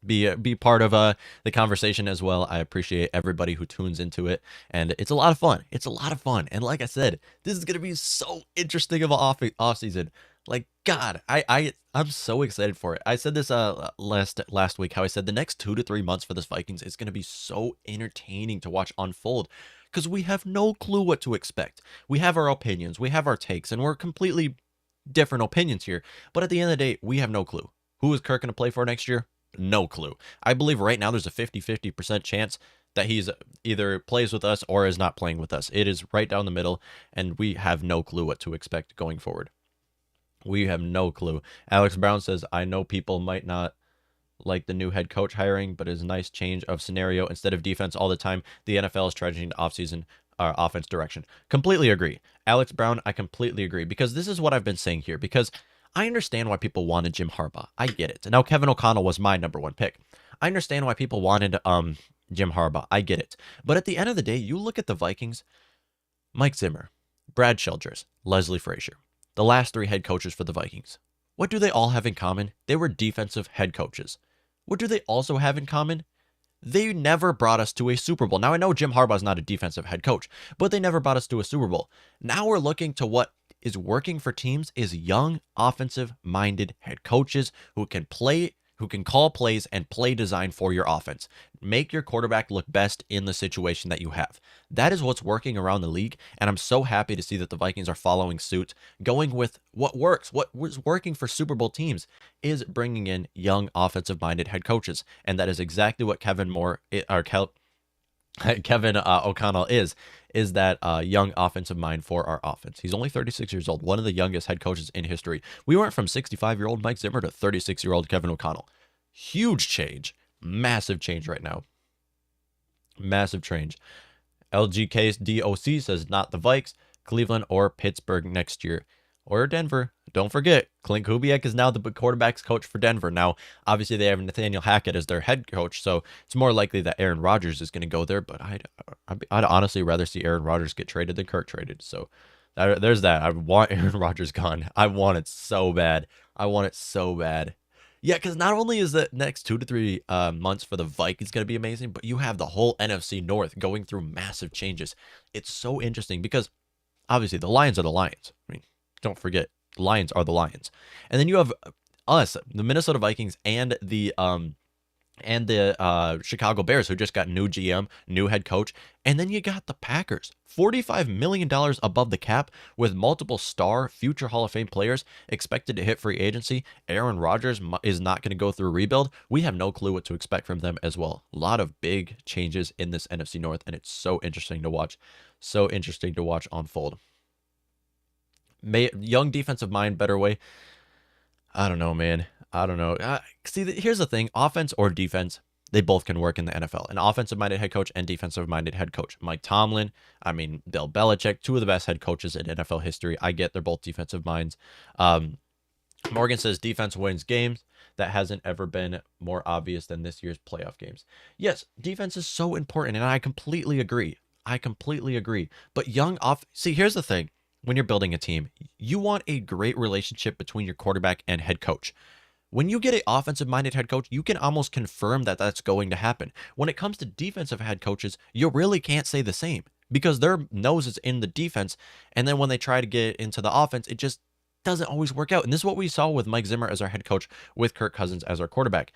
[SPEAKER 1] be part of the conversation as well. I appreciate everybody who tunes into it, and it's a lot of fun. It's a lot of fun, and like I said, this is gonna be so interesting of an off season. Like God, I'm so excited for it. I said this last week how I said the next 2 to 3 months for this Vikings is gonna be so entertaining to watch unfold. Because we have no clue what to expect. We have our opinions, we have our takes, and we're completely different opinions here. But at the end of the day, we have no clue. Who is Kirk going to play for next year? No clue. I believe right now there's a 50-50% chance that he's either plays with us or is not playing with us. It is right down the middle, and we have no clue what to expect going forward. We have no clue. Alex Brown says, I know people might not like the new head coach hiring, but it's a nice change of scenario. Instead of defense all the time, the NFL is trudging to offseason offense direction. Completely agree. Alex Brown, I completely agree, because this is what I've been saying here, because I understand why people wanted Jim Harbaugh. I get it. Now, Kevin O'Connell was my number one pick. I understand why people wanted Jim Harbaugh. I get it. But at the end of the day, you look at the Vikings, Mike Zimmer, Brad Childress, Leslie Frazier, the last 3 head coaches for the Vikings. What do they all have in common? They were defensive head coaches. What do they also have in common? They never brought us to a Super Bowl. Now, I know Jim Harbaugh is not a defensive head coach, but they never brought us to a Super Bowl. Now we're looking to what is working for teams is young, offensive-minded head coaches who can call plays and play design for your offense. Make your quarterback look best in the situation that you have. That is what's working around the league, and I'm so happy to see that the Vikings are following suit, going with what works. What was working for Super Bowl teams is bringing in young, offensive-minded head coaches, and that is exactly what Kevin O'Connell is that young offensive mind for our offense. He's only 36 years old, one of the youngest head coaches in history. We went from 65-year-old Mike Zimmer to 36-year-old Kevin O'Connell. Huge change. Massive change right now. Massive change. LGK's DOC says not the Vikes, Cleveland, or Pittsburgh next year. Or Denver. Don't forget, Clint Kubiak is now the quarterback's coach for Denver. Now, obviously, they have Nathaniel Hackett as their head coach, so it's more likely that Aaron Rodgers is going to go there, but I'd honestly rather see Aaron Rodgers get traded than Kirk traded. So there's that. I want Aaron Rodgers gone. I want it so bad. I want it so bad. Yeah, because not only is the next 2 to 3 months for the Vikings going to be amazing, but you have the whole NFC North going through massive changes. It's so interesting because, obviously, the Lions are the Lions. I mean, don't forget, the Lions are the Lions. And then you have us, the Minnesota Vikings, and the Chicago Bears, who just got new GM, new head coach. And then you got the Packers, $45 million above the cap with multiple star future Hall of Fame players expected to hit free agency. Aaron Rodgers is not going to go through a rebuild. We have no clue what to expect from them as well. A lot of big changes in this NFC North, and it's so interesting to watch. So interesting to watch unfold. Young defensive mind, better way. I don't know, man. I don't know. See, here's the thing. Offense or defense, they both can work in the NFL. An offensive-minded head coach and defensive-minded head coach. Mike Tomlin, Bill Belichick, 2 of the best head coaches in NFL history. I get they're both defensive minds. Morgan says defense wins games. That hasn't ever been more obvious than this year's playoff games. Yes, defense is so important, and I completely agree. But see, here's the thing. When you're building a team, you want a great relationship between your quarterback and head coach. When you get an offensive-minded head coach, you can almost confirm that that's going to happen. When it comes to defensive head coaches, you really can't say the same because their nose is in the defense, and then when they try to get into the offense, it just doesn't always work out. And this is what we saw with Mike Zimmer as our head coach, with Kirk Cousins as our quarterback.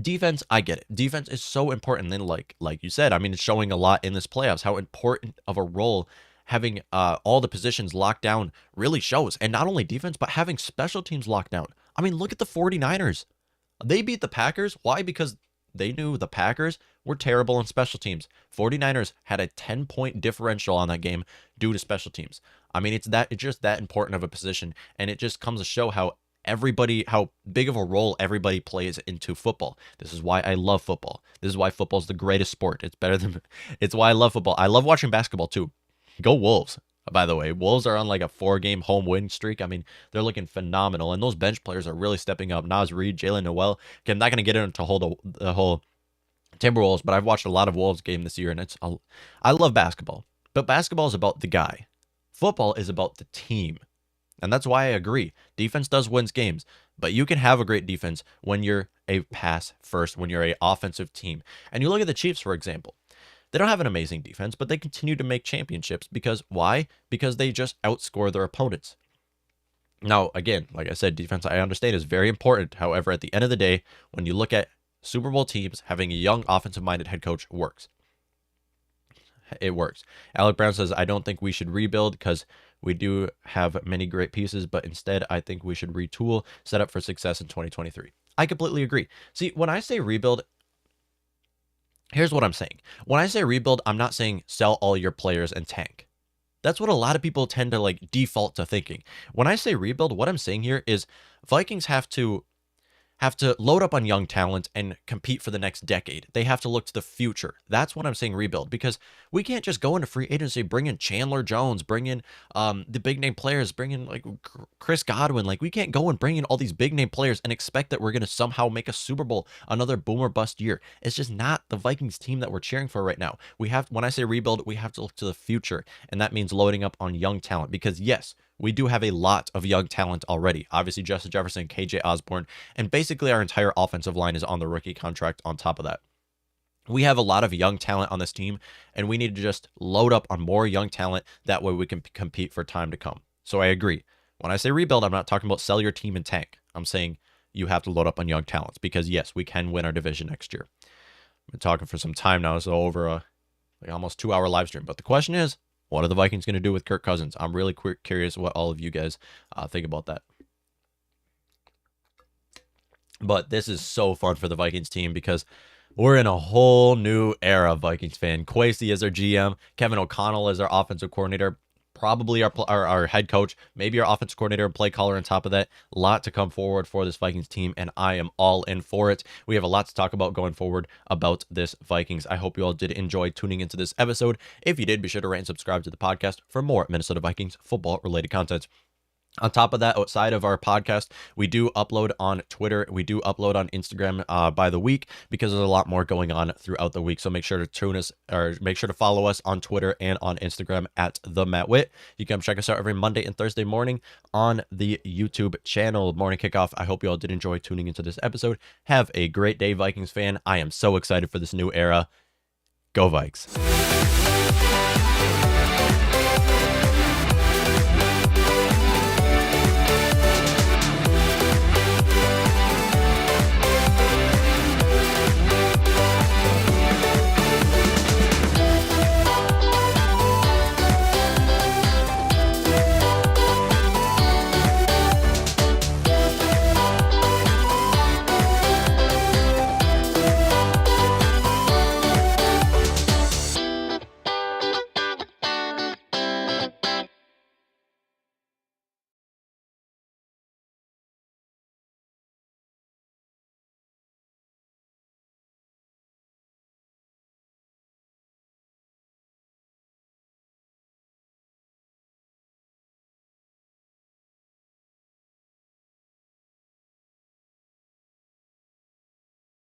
[SPEAKER 1] Defense, I get it. Defense is so important. And then, like you said, it's showing a lot in this playoffs how important of a role having all the positions locked down really shows. And not only defense, but having special teams locked down. Look at the 49ers. They beat the Packers. Why? Because they knew the Packers We're terrible on special teams. 49ers had a 10-point differential on that game due to special teams. I mean, it's just that important of a position, and it just comes to show how big of a role everybody plays into football. This is why I love football. This is why football is the greatest sport. It's why I love football. I love watching basketball too. Go Wolves. By the way, Wolves are on like a 4-game home win streak. I mean, they're looking phenomenal, and those bench players are really stepping up. Naz Reid, Jalen Noel. Okay, I'm not going to get into the whole Timberwolves, but I've watched a lot of Wolves game this year, and I love basketball. But basketball is about the guy. Football is about the team. And that's why I agree. Defense does win games, but you can have a great defense when you're a pass first, when you're an offensive team. And you look at the Chiefs, for example. They don't have an amazing defense, but they continue to make championships because why? Because they just outscore their opponents. Now, again, like I said, defense, I understand, is very important. However, at the end of the day, when you look at Super Bowl teams, having a young offensive-minded head coach works. It works. Alec Brown says, I don't think we should rebuild because we do have many great pieces, but instead I think we should retool, set up for success in 2023. I completely agree. See, when I say rebuild, here's what I'm saying. When I say rebuild, I'm not saying sell all your players and tank. That's what a lot of people tend to like default to thinking. When I say rebuild, what I'm saying here is Vikings have to load up on young talent and compete for the next decade. They have to look to the future. That's what I'm saying rebuild, because we can't just go into free agency, bring in Chandler Jones, bring in the big name players, bring in like Chris Godwin. Like we can't go and bring in all these big name players and expect that we're going to somehow make a Super Bowl, another boom or bust year. It's just not the Vikings team that we're cheering for right now. When I say rebuild, we have to look to the future, and that means loading up on young talent, because yes, we do have a lot of young talent already. Obviously, Justin Jefferson, KJ Osborne, and basically our entire offensive line is on the rookie contract on top of that. We have a lot of young talent on this team, and we need to just load up on more young talent. That way we can compete for time to come. So I agree. When I say rebuild, I'm not talking about sell your team and tank. I'm saying you have to load up on young talents because, yes, we can win our division next year. I've been talking for some time now, so over a almost 2-hour live stream. But the question is, what are the Vikings going to do with Kirk Cousins? I'm really curious what all of you guys think about that. But this is so fun for the Vikings team because we're in a whole new era, Vikings fan. Kwesi is our GM. Kevin O'Connell is our offensive coordinator. Probably our head coach, maybe our offensive coordinator and play caller on top of that. A lot to come forward for this Vikings team, and I am all in for it. We have a lot to talk about going forward about this Vikings. I hope you all did enjoy tuning into this episode. If you did, be sure to rate and subscribe to the podcast for more Minnesota Vikings football-related content. On top of that, outside of our podcast, we do upload on Twitter. We do upload on Instagram by the week because there's a lot more going on throughout the week. So make sure to follow us on Twitter and on Instagram at the Matt Whit. You can come check us out every Monday and Thursday morning on the YouTube channel, Morning Kickoff. I hope you all did enjoy tuning into this episode. Have a great day, Vikings fan. I am so excited for this new era. Go Vikes.